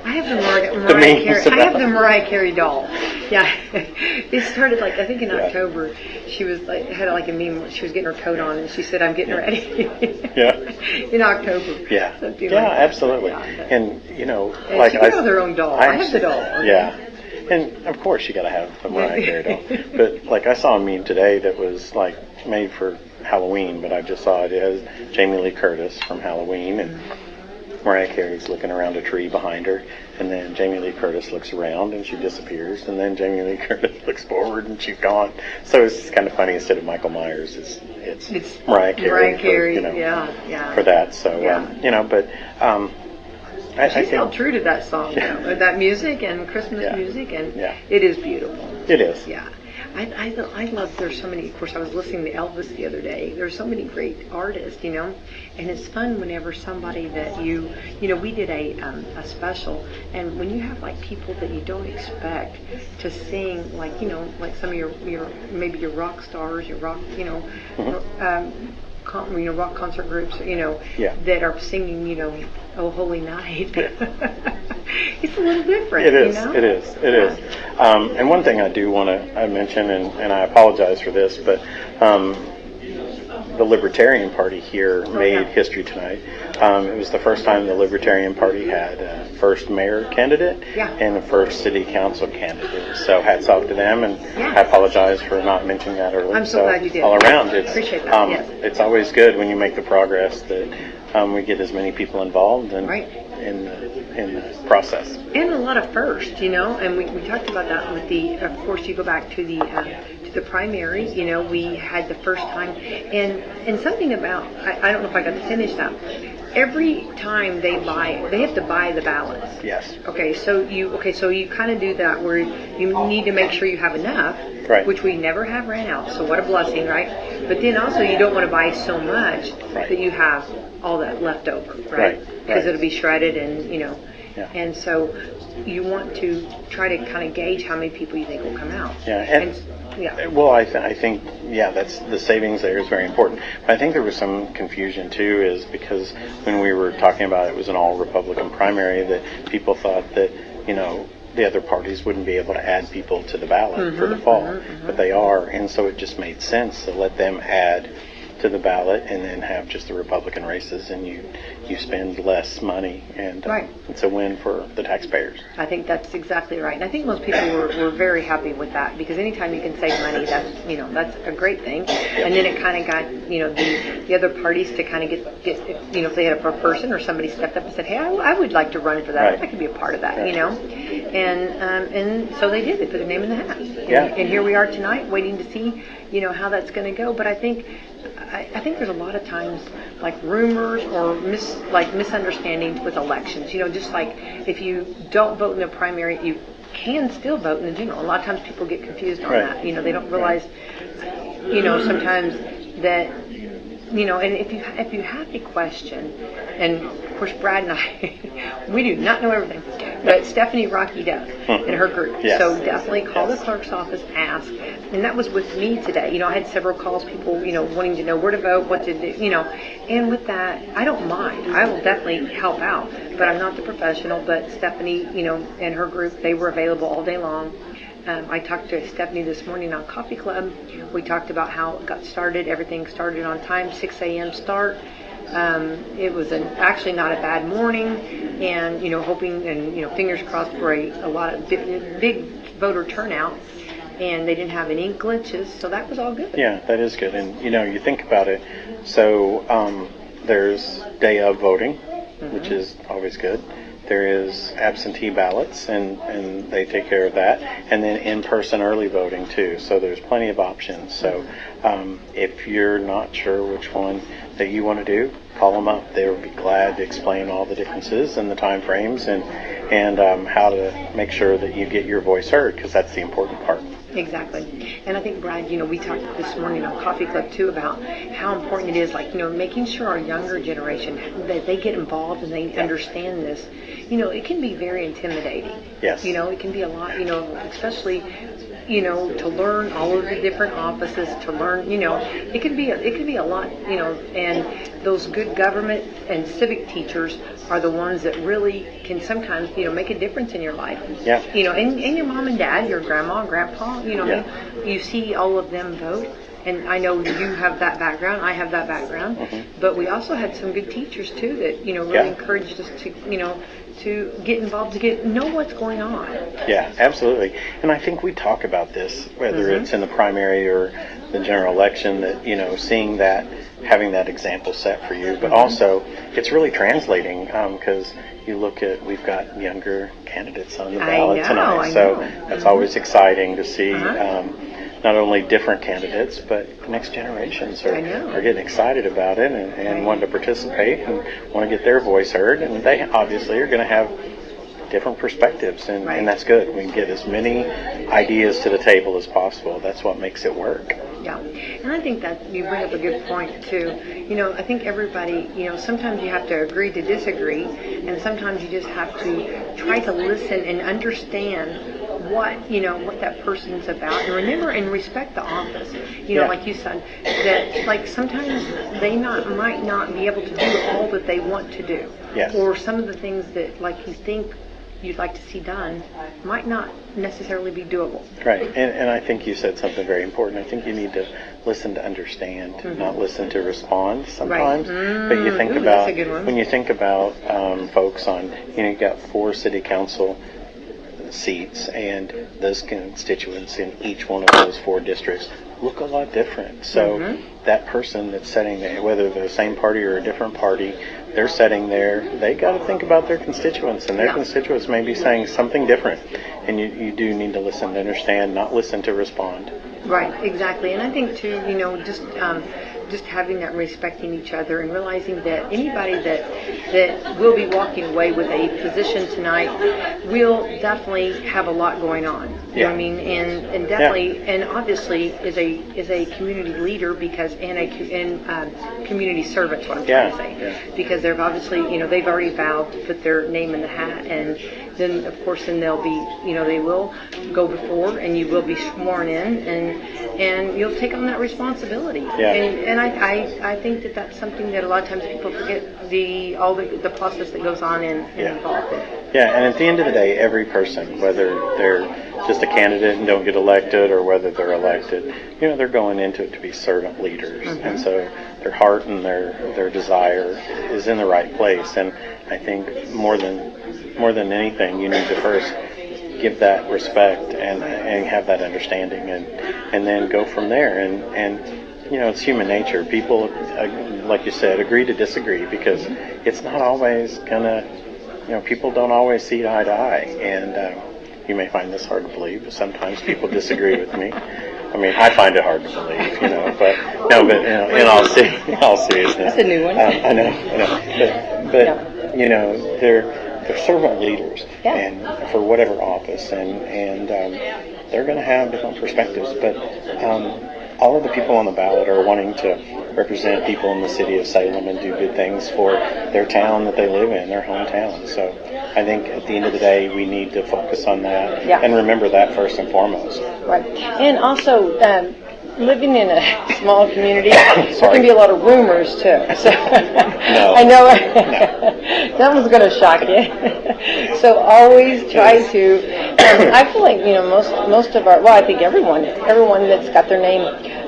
Speaker 2: I have the Mariah Carey. I have the Mariah Carey doll. Yeah, it started like I think in October. She was had a meme. She was getting her coat on, and she said, "I'm getting ready."
Speaker 1: Yeah.
Speaker 2: In October.
Speaker 1: Yeah.
Speaker 2: Something
Speaker 1: Yeah,
Speaker 2: like
Speaker 1: absolutely.
Speaker 2: That.
Speaker 1: And
Speaker 2: And
Speaker 1: like
Speaker 2: she can have their own doll. I have the doll. Okay?
Speaker 1: Yeah. And of course you got to have the Mariah Carey doll. But like I saw a meme today that was like made for Halloween, but I just saw it as Jamie Lee Curtis from Halloween, and Mariah Carey's looking around a tree behind her, and then Jamie Lee Curtis looks around and she disappears, and then Jamie Lee Curtis looks forward and she's gone. So it's kind of funny, instead of Michael Myers, it's Mariah Carey.
Speaker 2: Mariah Carey,
Speaker 1: for, for that. So but
Speaker 2: she's held true to that song, that music and Christmas music, and it is beautiful.
Speaker 1: It is.
Speaker 2: Yeah. I love, there's so many, of course I was listening to Elvis the other day, there's so many great artists, and it's fun whenever somebody that we did a special, and when you have like people that you don't expect to sing, like some of your maybe your rock stars, your rock, rock concert groups, that are singing, Oh Holy Night. It's a little different.
Speaker 1: It is. It is. It is. And one thing I do want to mention, and I apologize for this, but the Libertarian Party here made history tonight. It was the first time the Libertarian Party had a first mayor candidate and a first city council candidate. So hats off to them, and I apologize for not mentioning that earlier.
Speaker 2: I'm so glad you did.
Speaker 1: All around,
Speaker 2: Appreciate that.
Speaker 1: It's always good when you make the progress that we get as many people involved in the process.
Speaker 2: And a lot of firsts, and we talked about that with of course you go back to the primary, we had the first time, and something about, I don't know if I got to finish that. Every time they have to buy the ballots.
Speaker 1: Yes.
Speaker 2: Okay, so you kind of do that where you need to make sure you have enough, which we never have ran out, so what a blessing, right? But then also you don't want to buy so much that you have all that left over, right? Because it'll be shredded and, and so you want to try to kind of gauge how many people you think will come out. Well,
Speaker 1: I think, that's the savings there is very important. But I think there was some confusion too, is because when we were talking about it was an all Republican primary, that people thought that, the other parties wouldn't be able to add people to the ballot for the fall, but they are, and so it just made sense to let them add to the ballot, and then have just the Republican races, and you spend less money, and
Speaker 2: Right.
Speaker 1: it's a win for the taxpayers.
Speaker 2: I think that's exactly right. And I think most people were very happy with that, because anytime you can save money, that's a great thing. And then it kind of got, the other parties to kind of get, if they had a person or somebody stepped up and said, hey, I would like to run for that.
Speaker 1: Right.
Speaker 2: I could be a part of that, And so they did. They put their name in the hat.
Speaker 1: Yeah.
Speaker 2: And here we are tonight waiting to see, how that's going to go. But I think there's a lot of times like rumors or misunderstandings with elections. Just like if you don't vote in the primary, you can still vote in the general. A lot of times people get confused on
Speaker 1: Right.
Speaker 2: that. They don't realize, sometimes that, and if you have a question, and of course Brad and I, we do not know everything, but Stephanie Rocky does in her group.
Speaker 1: Yes.
Speaker 2: So definitely call the clerk's office, ask. And that was with me today. I had several calls, people, wanting to know where to vote, what to do, and with that, I don't mind. I will definitely help out, but I'm not the professional. But Stephanie, and her group, they were available all day long. I talked to Stephanie this morning on Coffee Club. We talked about how it got started. Everything started on time, 6 a.m. start. It was actually not a bad morning, and hoping and fingers crossed for a lot of big voter turnout, and they didn't have any glitches, so that was all good.
Speaker 1: Yeah, that is good. And you think about it, so there's day of voting, which is always good. There is absentee ballots, and they take care of that, and then in-person early voting too. So there's plenty of options. So if you're not sure which one that you want to do, call them up. They will be glad to explain all the differences and the time frames, and how to make sure that you get your voice heard, because that's the important part.
Speaker 2: Exactly. And I think, Brad, we talked this morning on Coffee Club too about how important it is, making sure our younger generation, that they get involved and they understand this. It can be very intimidating.
Speaker 1: Yes.
Speaker 2: It can be a lot, especially, to learn all of the different offices, to learn, it can be a lot, and those good government and civic teachers are the ones that really can sometimes, make a difference in your life.
Speaker 1: Yeah.
Speaker 2: And your mom and dad, your grandma, grandpa, you see all of them vote. And I know you have that background, I have that background, but we also had some good teachers too that, really encouraged us to get involved, to know what's going on.
Speaker 1: Yeah, absolutely. And I think we talk about this, whether it's in the primary or the general election, that, seeing that, having that example set for you, but also it's really translating, because you look at, we've got younger candidates on the ballot tonight, so that's always exciting to see. Not only different candidates, but next generations are getting excited about it and want to participate and want to get their voice heard. And they obviously are going to have different perspectives, and that's good. We can get as many ideas to the table as possible. That's what makes it work.
Speaker 2: Yeah, and I think that you bring up a good point too. I think everybody, sometimes you have to agree to disagree, and sometimes you just have to try to listen and understand what that person's about, and remember and respect the office. Like you said, that sometimes they might not be able to do all that they want to do.
Speaker 1: Yes.
Speaker 2: Or some of the things that you think you'd like to see done might not necessarily be doable.
Speaker 1: Right, and I think you said something very important. I think you need to listen to understand, not listen to respond sometimes. But you think about,
Speaker 2: that's a good one.
Speaker 1: when you think about folks on, you've got 4 city council seats, and those constituents in each one of those 4 districts look a lot different. So that person that's sitting there, whether they're the same party or a different party, they're sitting there, they got to think about their constituents, and their constituents may be saying something different, and you do need to listen to understand, not listen to respond.
Speaker 2: Right, exactly. And I think too, just having that, respecting each other, and realizing that anybody that will be walking away with a position tonight will definitely have a lot going on. You know what I mean? And definitely, and obviously is a community leader, because and community servant's what I'm trying to say.
Speaker 1: Yeah.
Speaker 2: Because they're obviously, they've already vowed to put their name in the hat, and then of course they'll be, they will go before, and you will be sworn in, and you'll take on that responsibility.
Speaker 1: Yeah.
Speaker 2: And I think that that's something that a lot of times people forget, all the process that goes on and involved in.
Speaker 1: Yeah, and at the end of the day, every person, whether they're just a candidate and don't get elected or whether they're elected, they're going into it to be servant leaders. And so their heart and their desire is in the right place. And I think more than anything, you need to first give that respect and have that understanding and then go from there. And it's human nature. People, like you said, agree to disagree because it's not always gonna, people don't always see eye to eye. And you may find this hard to believe, but sometimes people disagree with me. I mean, I find it hard to believe, but in all seriousness.
Speaker 2: That's a new one.
Speaker 1: I know. But they're servant leaders,
Speaker 2: Yeah.
Speaker 1: and for whatever office, and they're going to have different perspectives. But all of the people on the ballot are wanting to represent people in the city of Salem and do good things for their town that they live in, their hometown. So I think at the end of the day, we need to focus on that and remember that first and foremost.
Speaker 2: Right. And also, living in a small community, there can be a lot of rumors too. So
Speaker 1: No.
Speaker 2: I know that was going to shock you. So always try to. I feel like most of our. Well, I think everyone that's got their name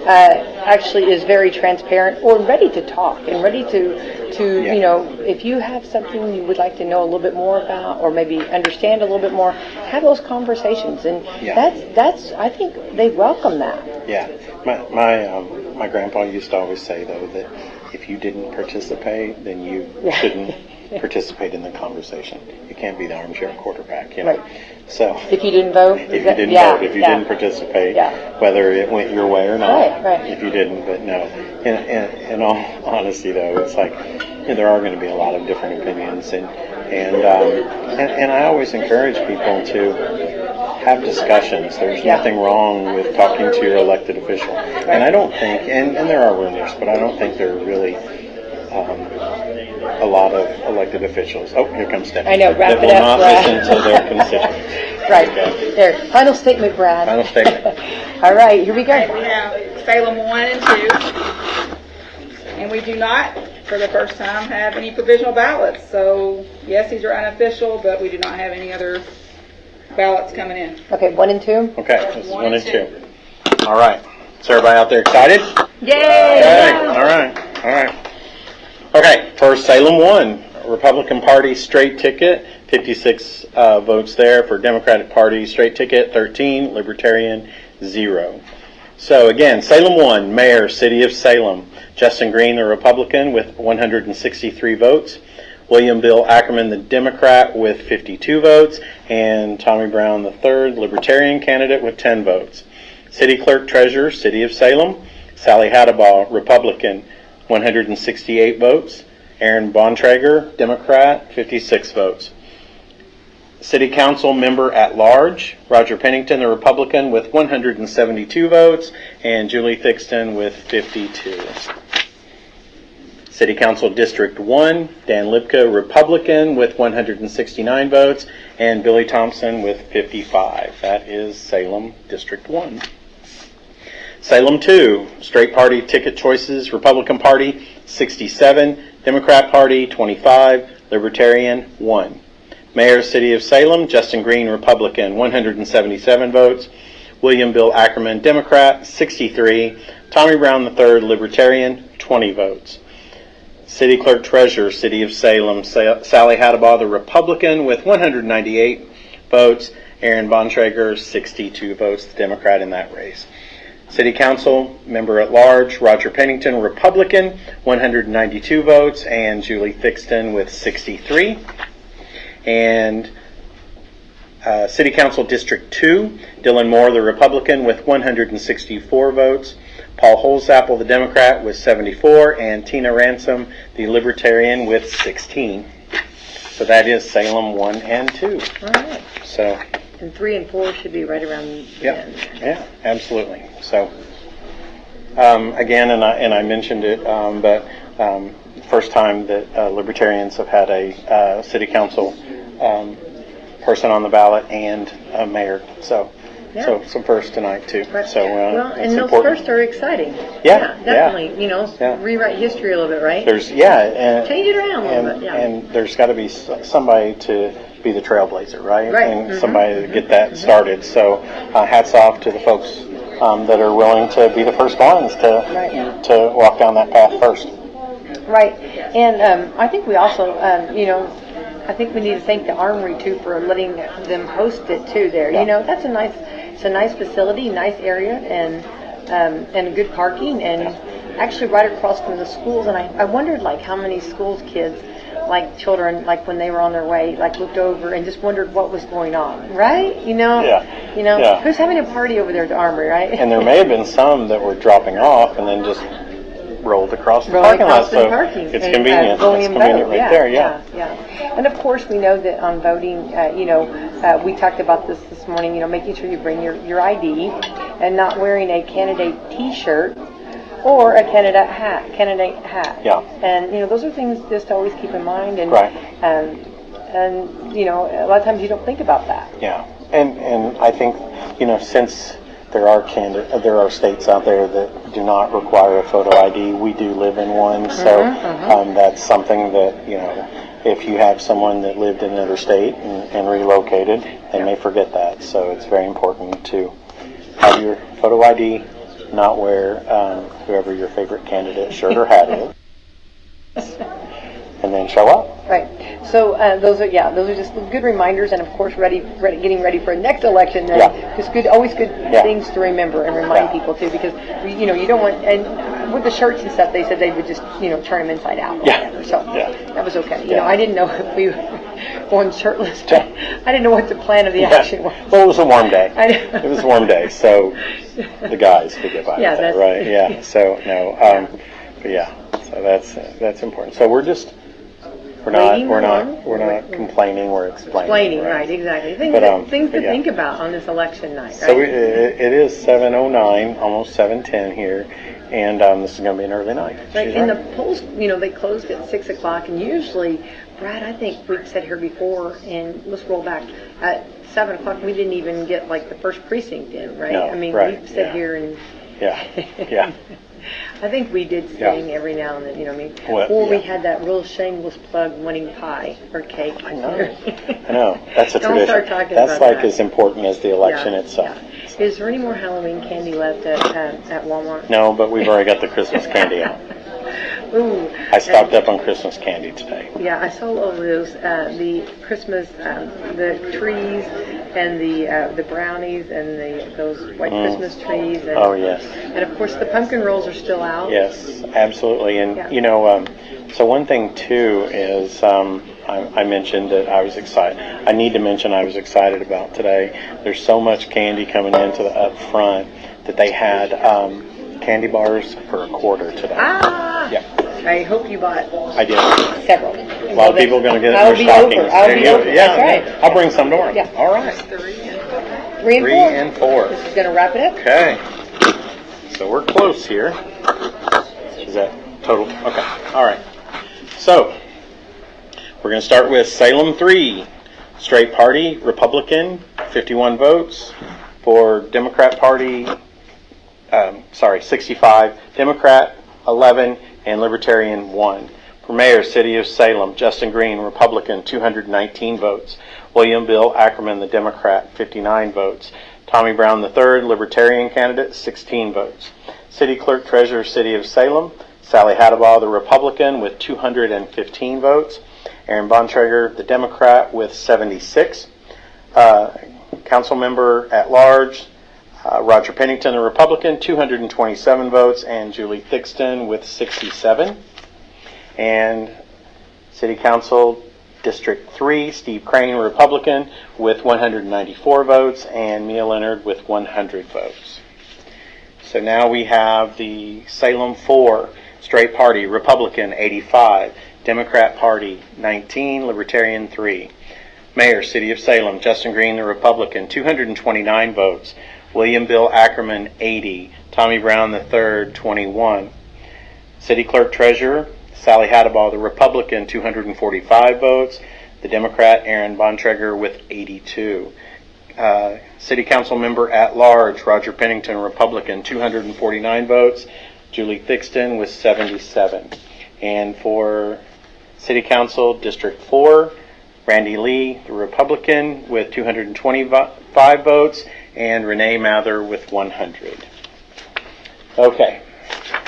Speaker 2: actually is very transparent or ready to talk and ready to if you have something you would like to know a little bit more about or maybe understand a little bit more, have those conversations. And that's I think they welcome that.
Speaker 1: Yeah. My grandpa used to always say, though, that if you didn't participate, then you shouldn't participate in the conversation. You can't be the armchair quarterback,
Speaker 2: Right.
Speaker 1: So
Speaker 2: If you didn't vote?
Speaker 1: if you didn't vote, if you didn't participate, whether it went your way or not,
Speaker 2: Right.
Speaker 1: if you didn't, but no. In all honesty, though, it's like there are going to be a lot of different opinions, and I always encourage people to have discussions. There's nothing wrong with talking to your elected official. And I don't think, and there are rumors, but I don't think there are really a lot of elected officials. Oh, here comes Stephanie.
Speaker 2: I know, wrap
Speaker 1: that
Speaker 2: it
Speaker 1: will
Speaker 2: up,
Speaker 1: not
Speaker 2: Brad.
Speaker 1: listen to their constituents.
Speaker 2: Right.
Speaker 1: Okay.
Speaker 2: There. Final statement, Brad.
Speaker 1: Final statement.
Speaker 2: All right, here we go.
Speaker 3: We have Salem 1 and 2. And we do not, for the first time, have any provisional ballots. So, yes, these are unofficial, but we do not have any other ballots coming in.
Speaker 2: Okay, 1 and 2.
Speaker 1: Okay, this is 1 and 2. All right. Is everybody out there excited?
Speaker 2: Yay!
Speaker 1: Okay. All right. Okay, for Salem 1, Republican Party straight ticket, 56 votes there. For Democratic Party straight ticket, 13. Libertarian, 0. So again, Salem 1, Mayor, City of Salem, Justin Green, the Republican, with 163 votes. William Bill Ackerman, the Democrat, with 52 votes. And Tommy Brown III, Libertarian candidate, with 10 votes. City Clerk Treasurer, City of Salem, Sally Haddabaugh, Republican, 168 votes. Aaron Bontrager, Democrat, 56 votes. City Council Member at Large, Roger Pennington, the Republican, with 172 votes, and Julie Thixton with 52. City Council District 1, Dan Lipka, Republican, with 169 votes, and Billy Thompson with 55. That is Salem District 1. Salem 2, straight party ticket choices, Republican Party, 67, Democrat Party, 25, Libertarian, 1. Mayor, City of Salem, Justin Green, Republican, 177 votes. William Bill Ackerman, Democrat, 63. Tommy Brown III, Libertarian, 20 votes. City Clerk Treasurer, City of Salem, Sally Haddabaugh, the Republican, with 198 votes. Aaron Bontrager, 62 votes, the Democrat in that race. City Council Member at Large, Roger Pennington, Republican, 192 votes, and Julie Thixton with 63. And City Council District 2, Dylan Moore, the Republican, with 164 votes. Paul Holzapple, the Democrat, with 74, and Tina Ransom, the Libertarian, with 16. So that is Salem 1 and 2.
Speaker 2: All right.
Speaker 1: So.
Speaker 2: And 3 and 4 should be right around the end.
Speaker 1: Yeah, absolutely. So, again, and I mentioned it, but first time that Libertarians have had a city council person on the ballot and a mayor. So some firsts tonight too.
Speaker 2: Right.
Speaker 1: So
Speaker 2: well, and
Speaker 1: it's
Speaker 2: those
Speaker 1: important.
Speaker 2: firsts are exciting.
Speaker 1: Yeah,
Speaker 2: definitely.
Speaker 1: Yeah.
Speaker 2: Rewrite history a little bit, right?
Speaker 1: There's and
Speaker 2: change it around a little bit. Yeah.
Speaker 1: And there's got to be somebody to be the trailblazer, right?
Speaker 2: Right.
Speaker 1: And somebody to get that started. So hats off to the folks that are willing to be the first ones to walk down that path first.
Speaker 2: Right, and I think we also, I think we need to thank the Armory too for letting them host it too there.
Speaker 1: Yeah.
Speaker 2: It's a nice facility, nice area, and good parking, and actually right across from the schools. And I wondered like how many schools kids, like children, like when they were on their way, like looked over and just wondered what was going on, right?
Speaker 1: Yeah.
Speaker 2: Who's having a party over there at the Armory, right?
Speaker 1: And there may have been some that were dropping off and then just rolled across the parking lot. So it's convenient. It's convenient right there. Yeah.
Speaker 2: And of course, we know that on voting, we talked about this morning. Making sure you bring your ID and not wearing a candidate T-shirt or a candidate hat.
Speaker 1: Yeah.
Speaker 2: And those are things just to always keep in mind. And
Speaker 1: right.
Speaker 2: And a lot of times you don't think about that.
Speaker 1: Yeah. And I think since there are states out there that do not require a photo ID. We do live in one, so that's something that if you have someone that lived in another state and relocated, they may forget that. So it's very important to have your photo ID, not wear whoever your favorite candidate shirt or hat is, and then show up.
Speaker 2: Right. So those are just good reminders, and of course, getting ready for the next election. Just always good things to remember and remind people too, because you don't want. And with the shirts and stuff, they said they would just turn them inside out.
Speaker 1: Yeah.
Speaker 2: So that was okay. I didn't know if we were going shirtless. I didn't know what the plan of the action was.
Speaker 1: Well, it was a warm day. It was a warm day, so the guys could get by with that, right? Yeah. So no. But so that's important. So we're not complaining. We're explaining.
Speaker 2: Right? Exactly. Things to think about on this election night. Right?
Speaker 1: So it is 7:09, almost 7:10 here, and this is going to be an early night.
Speaker 2: Right. And the polls, they closed at 6 o'clock, and usually, Brad, I think we've said here before, and let's roll back at 7 o'clock. We didn't even get like the first precinct in, right?
Speaker 1: No,
Speaker 2: I mean,
Speaker 1: right,
Speaker 2: we've said here and.
Speaker 1: Yeah.
Speaker 2: I think we did sing every now and then,
Speaker 1: Or
Speaker 2: we had that real shameless plug winning pie or cake.
Speaker 1: I know. That's a
Speaker 2: Don't
Speaker 1: tradition.
Speaker 2: Start talking
Speaker 1: That's
Speaker 2: about
Speaker 1: like
Speaker 2: that.
Speaker 1: as important as the election itself.
Speaker 2: Yeah. Is there any more Halloween candy left at Walmart?
Speaker 1: No, but we've already got the Christmas candy out.
Speaker 2: Ooh.
Speaker 1: I stocked up on Christmas candy today.
Speaker 2: Yeah, I saw all of those, the Christmas, the trees and the brownies and those white Christmas trees. And,
Speaker 1: oh, yes.
Speaker 2: And of course the pumpkin rolls are still out.
Speaker 1: Yes, absolutely. And, so one thing too is I mentioned that I was excited. I need to mention I was excited about today. There's so much candy coming into the up front that they had candy bars for $0.25 today.
Speaker 2: Ah!
Speaker 1: Yeah.
Speaker 2: I hope you bought
Speaker 1: I did.
Speaker 2: several.
Speaker 1: A lot of people are going to get their stockings.
Speaker 2: I'll be over.
Speaker 1: Yeah,
Speaker 2: That's right.
Speaker 1: I'll bring some tomorrow.
Speaker 2: Yeah.
Speaker 1: All right.
Speaker 2: 3 and 4.
Speaker 1: 3 and 4.
Speaker 2: This is going to wrap it up.
Speaker 1: Okay. So we're close here. Is that total? Okay. All right. So we're going to start with Salem 3. Straight Party, Republican, 51 votes. For Democrat Party, 65. Democrat, 11. And Libertarian, 1. For Mayor, City of Salem, Justin Green, Republican, 219 votes. William Bill Ackerman, the Democrat, 59 votes. Tommy Brown III, Libertarian candidate, 16 votes. City Clerk Treasurer, City of Salem, Sally Haddabaugh, the Republican, with 215 votes. Aaron Bontrager, the Democrat, with 76. Council Member at Large, Roger Pennington, the Republican, 227 votes, and Julie Thixton with 67. And City Council District 3, Steve Crane, Republican, with 194 votes, and Mia Leonard with 100 votes. So now we have the Salem 4, Straight Party, Republican, 85, Democrat Party, 19, Libertarian, 3. Mayor, City of Salem, Justin Green, the Republican, 229 votes. William Bill Ackerman, 80. Tommy Brown III, 21. City Clerk Treasurer, Sally Haddabaugh, the Republican, 245 votes. The Democrat, Aaron Bontrager, with 82. City Council Member at Large, Roger Pennington, Republican, 249 votes. Julie Thixton with 77. And for City Council District 4, Randy Lee, the Republican, with 225 votes, and Renee Mather with 100. Okay,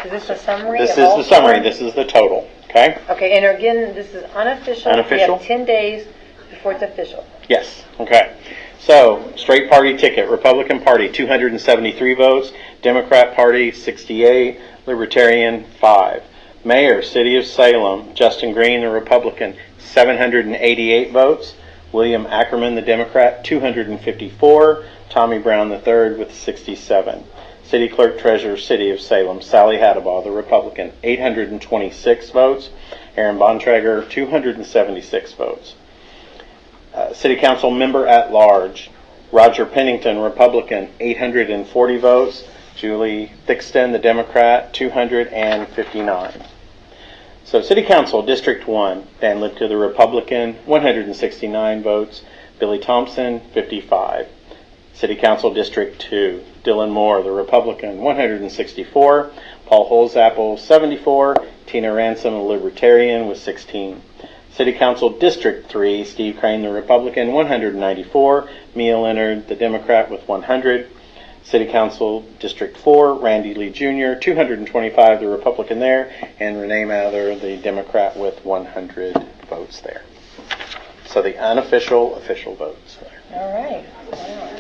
Speaker 2: Is this a summary?
Speaker 1: this
Speaker 2: of
Speaker 1: is
Speaker 2: all
Speaker 1: the summary.
Speaker 2: four?
Speaker 1: This is the total. Okay?
Speaker 2: Okay, and again, this is unofficial.
Speaker 1: Unofficial.
Speaker 2: We have 10 days before it's official.
Speaker 1: Yes. Okay. So, straight party ticket, Republican Party, 273 votes, Democrat Party, 68, Libertarian, 5. Mayor, City of Salem, Justin Green, the Republican, 788 votes, William Ackerman, the Democrat, 254, Tommy Brown III with 67. City Clerk Treasurer, City of Salem, Sally Haddabaugh, the Republican, 826 votes, Aaron Bontrager, 276 votes. City Council Member at Large, Roger Pennington, Republican, 840 votes. Julie Thixton, the Democrat, 259. So City Council, District 1, Dan Lipka, the Republican, 169 votes. Billy Thompson, 55. City Council, District 2, Dylan Moore, the Republican, 164. Paul Holzapfel, 74. Tina Ransom, the Libertarian, with 16. City Council District 3, Steve Crane, the Republican, 194. Mia Leonard, the Democrat, with 100. City Council District 4, Randy Lee Jr., 225, the Republican there, and Renee Mather, the Democrat, with 100 votes there. So the unofficial, official votes there.
Speaker 2: All right. Wow.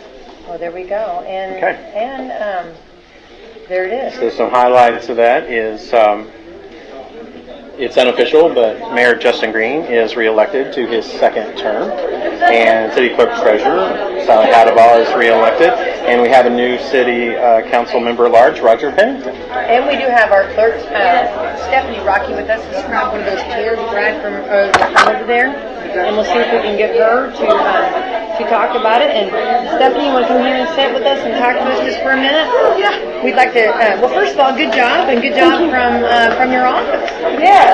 Speaker 2: Well, there we go. And,
Speaker 1: Okay.
Speaker 2: there it is.
Speaker 1: So some highlights of that is it's unofficial, but Mayor Justin Green is reelected to his second term, and City Clerk Treasurer Sally Haddabaugh is reelected, and we have a new City Council Member at Large, Roger Pennington.
Speaker 2: And we do have our clerk, Stephanie Rocky, with us. Let's grab one of those chairs, Brad, from over there, and we'll see if we can get her to talk about it. And Stephanie, you want to come here and sit with us and talk to us just for a minute? Yeah. We'd like to. Well, first of all, good job, and good job from your office.
Speaker 5: Yes.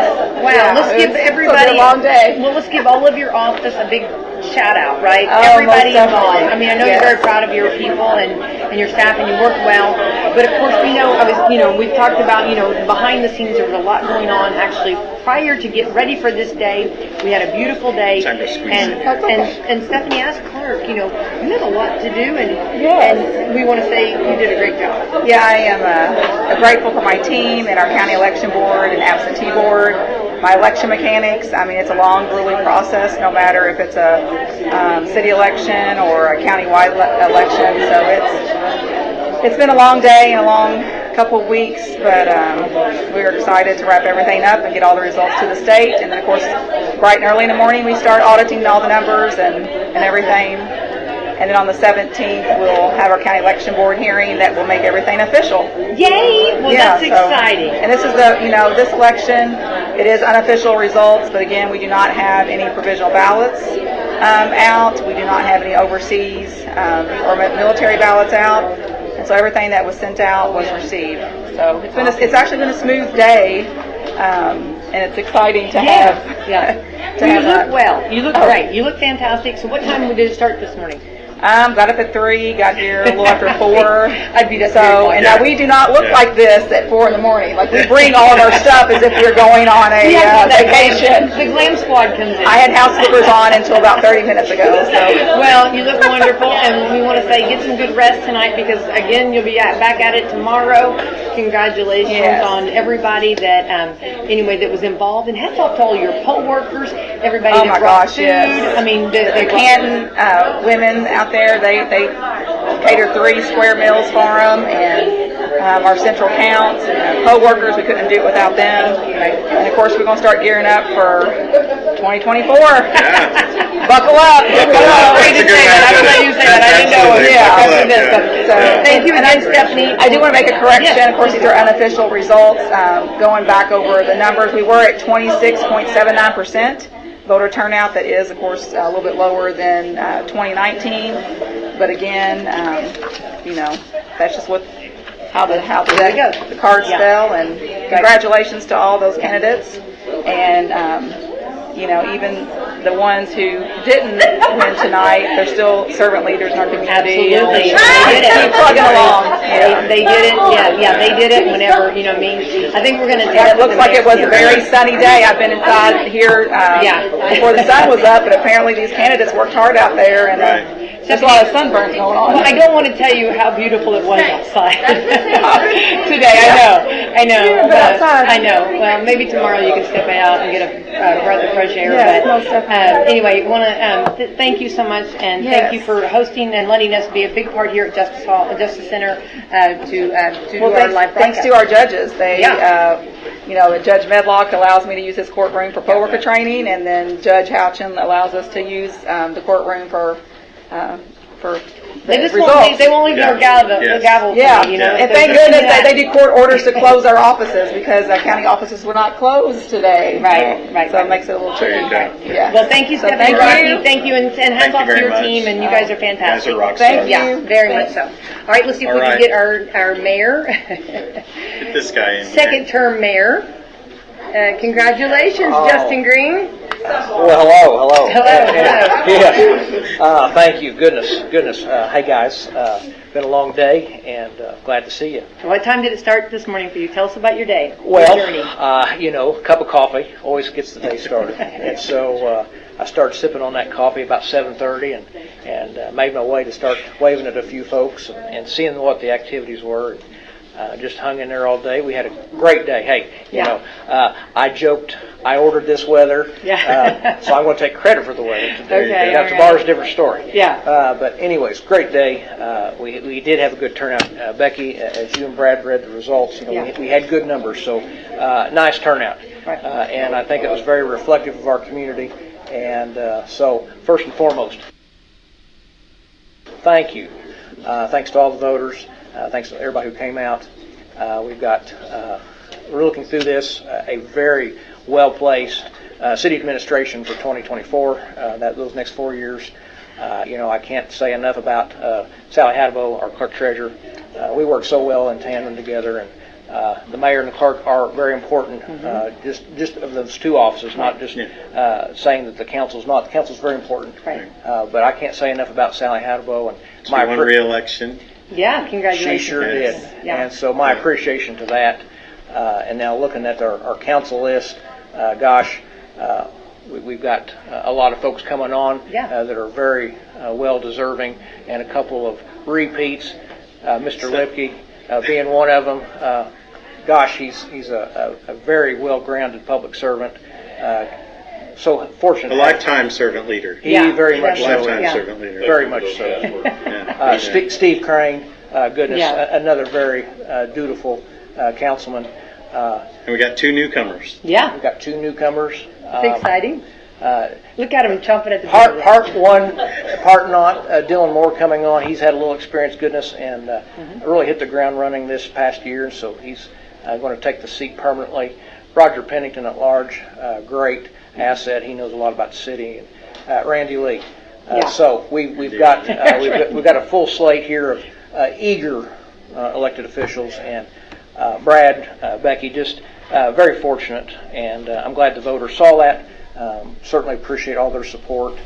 Speaker 2: Wow.
Speaker 5: Yeah,
Speaker 2: Let's give everybody
Speaker 5: a long day.
Speaker 2: Well, let's give all of your office a big shout out, right?
Speaker 5: Oh,
Speaker 2: Everybody
Speaker 5: most
Speaker 2: involved.
Speaker 5: definitely.
Speaker 2: I mean, I know
Speaker 5: Yes.
Speaker 2: you're very proud of your people and your staff, and you work well. But of course, we know we've talked about behind the scenes there was a lot going on. Actually, prior to get ready for this day, we had a beautiful day. And Stephanie asked Clark, you have a lot to do, and we want to say you did a great job.
Speaker 3: Yeah, I am grateful for my team and our county election board and absentee board, my election mechanics. I mean, it's a long, grueling process, no matter if it's a city election or a county-wide election. So it's been a long day and a long couple of weeks, but we're excited to wrap everything up and get all the results to the state. And then, of course, bright and early in the morning, we start auditing all the numbers and everything. And then on the 17th, we'll have our county election board hearing that will make everything official.
Speaker 2: Yay! Well,
Speaker 3: Yeah,
Speaker 2: that's
Speaker 3: so-
Speaker 2: exciting.
Speaker 3: And this is this election, it is unofficial results, but again, we do not have any provisional ballots out. We do not have any overseas or military ballots out. And so everything that was sent out was received. So it's actually been a smooth day, and it's exciting to have.
Speaker 2: Yeah.
Speaker 3: to
Speaker 2: You
Speaker 3: have
Speaker 2: look
Speaker 3: that.
Speaker 2: well. You look great. You look fantastic. So what time did it start this morning?
Speaker 3: Got up at 3, got here a little after 4.
Speaker 2: I'd be that
Speaker 3: So, and now we do not look like this at 4 in the morning. Like, we bring all of our stuff as if we're going on a vacation.
Speaker 2: The glam squad comes in.
Speaker 3: I had house slippers on until about 30 minutes ago. So,
Speaker 2: Well, you look wonderful, and we want to say get some good rest tonight because, again, you'll be back at it tomorrow. Congratulations
Speaker 3: Yes.
Speaker 2: on everybody that, that was involved. And hats off to all your poll workers, everybody
Speaker 3: Oh
Speaker 2: that
Speaker 3: my
Speaker 2: brought
Speaker 3: gosh,
Speaker 2: food.
Speaker 3: yes.
Speaker 2: I mean,
Speaker 3: the Canton women out there, they cater 3 square meals for them, and our central counts, poll workers, we couldn't do it without them. And of course, we're going to start gearing up for 2024. Buckle up.
Speaker 2: Great to say that. I'm glad you say that. I didn't know it.
Speaker 3: Yeah. So,
Speaker 2: Thank you
Speaker 3: and
Speaker 2: again, Stephanie.
Speaker 3: I do want to make a correction. Of course, these are unofficial results. Going back over the numbers, we were at 26.79% voter turnout. That is, of course, a little bit lower than 2019. But again, that's just how the cards fell. And congratulations to all those candidates. And you know, even the ones who didn't win tonight, they're still servant leaders in our community.
Speaker 2: Absolutely.
Speaker 3: And
Speaker 2: They did it.
Speaker 3: keep plugging along.
Speaker 2: They did it. Yeah, they did it whenever, you know what I mean? I think we're going to
Speaker 3: It looks like it was a very sunny day. I've been inside here before the sun was up, but apparently these candidates worked hard out there, and there's a lot of sunburns going on.
Speaker 2: Well, I don't want to tell you how beautiful it was outside today. I know. I know. Well, maybe tomorrow you can step out and get a breath of fresh air.
Speaker 3: Yes,
Speaker 2: but
Speaker 3: most definitely.
Speaker 2: anyway, want to thank you so much, and thank you for hosting and letting us be a big part here at Justice Center to do our live broadcast.
Speaker 3: Thanks to our judges. They, you know, Judge Medlock allows me to use his courtroom for poll worker training, and then Judge Houchin allows us to use the courtroom for
Speaker 2: They just
Speaker 3: results.
Speaker 2: won't leave their gavel for
Speaker 3: Yeah,
Speaker 2: me, you know.
Speaker 3: and thank goodness that they do court orders to close our offices, because county offices were not closed today.
Speaker 2: Right.
Speaker 3: So it makes it a little tricky. Yeah.
Speaker 2: Well, thank you,
Speaker 3: So
Speaker 2: Stephanie.
Speaker 3: thank you.
Speaker 2: Thank you, and hats off to your team, and you guys are fantastic.
Speaker 1: You guys are rock
Speaker 3: Thank
Speaker 1: stars.
Speaker 3: you.
Speaker 2: Yeah, very much so. All right, let's see if we can get our mayor,
Speaker 1: Get this guy in here.
Speaker 2: second term mayor. Congratulations, Justin Green.
Speaker 5: Well, hello.
Speaker 2: Hello.
Speaker 5: Yeah. Thank you. Goodness. Hey guys, been a long day, and glad to see you.
Speaker 2: What time did it start this morning for you? Tell us about your day.
Speaker 5: Well,
Speaker 2: your journey.
Speaker 5: you know, a cup of coffee always gets the day started, and so I started sipping on that coffee about 7:30, and made my way to start waving at a few folks and seeing what the activities were. Just hung in there all day. We had a great day. Hey, you know, I joked I ordered this weather, so I'm going to take credit for the weather today.
Speaker 2: Okay,
Speaker 5: Now tomorrow's a different story.
Speaker 2: Yeah.
Speaker 5: But anyways, great day. We did have a good turnout. Becky, as you and Brad read the results, you know, we had good numbers, so nice turnout.
Speaker 2: Right.
Speaker 5: And I think it was very reflective of our community. And so, first and foremost, thank you. Thanks to all the voters. Thanks to everybody who came out. We're looking through this, a very well-placed city administration for 2024, those next 4 years. You know, I can't say enough about Sally Hadabo, our clerk treasurer. We work so well in tandem together, and the mayor and the clerk are very important, just of those two offices, not just saying that the council's not. The council's very important.
Speaker 2: Right.
Speaker 5: But I can't say enough about Sally Hadabo and
Speaker 1: She won re-election.
Speaker 2: Yeah, congratulations.
Speaker 5: She sure did.
Speaker 2: Yeah.
Speaker 5: And so my appreciation to that. And now looking at our council list, we've got a lot of folks coming on that are very well deserving, and a couple of repeats. Mr. Lipke being one of them. He's a very well-grounded public servent. So fortunate.
Speaker 1: A lifetime servant leader.
Speaker 5: Very much so.
Speaker 1: Lifetime servant leader.
Speaker 5: Very much so. Steve Crane, another very dutiful councilman.
Speaker 1: And we got two newcomers.
Speaker 2: Yeah.
Speaker 5: We've got two newcomers.
Speaker 2: It's exciting. Look at him chomping at the bit.
Speaker 5: Part one, part not. Dylan Moore coming on. He's had a little experience, and really hit the ground running this past year, so he's going to take the seat permanently. Roger Pennington at large, great asset. He knows a lot about the city. And Randy Lee. So we've got a full slate here of eager elected officials, and Brad, Becky, just very fortunate, and I'm glad the voters saw that. Certainly appreciate all their support.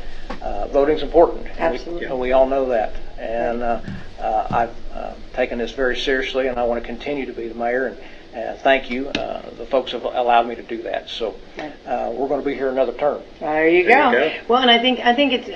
Speaker 5: Voting's important.
Speaker 2: Absolutely.
Speaker 5: We all know that, and I've taken this very seriously, and I want to continue to be the mayor. And thank you. The folks have allowed me to do that. So we're going to be here another term.
Speaker 2: There you go. Well, and I think it's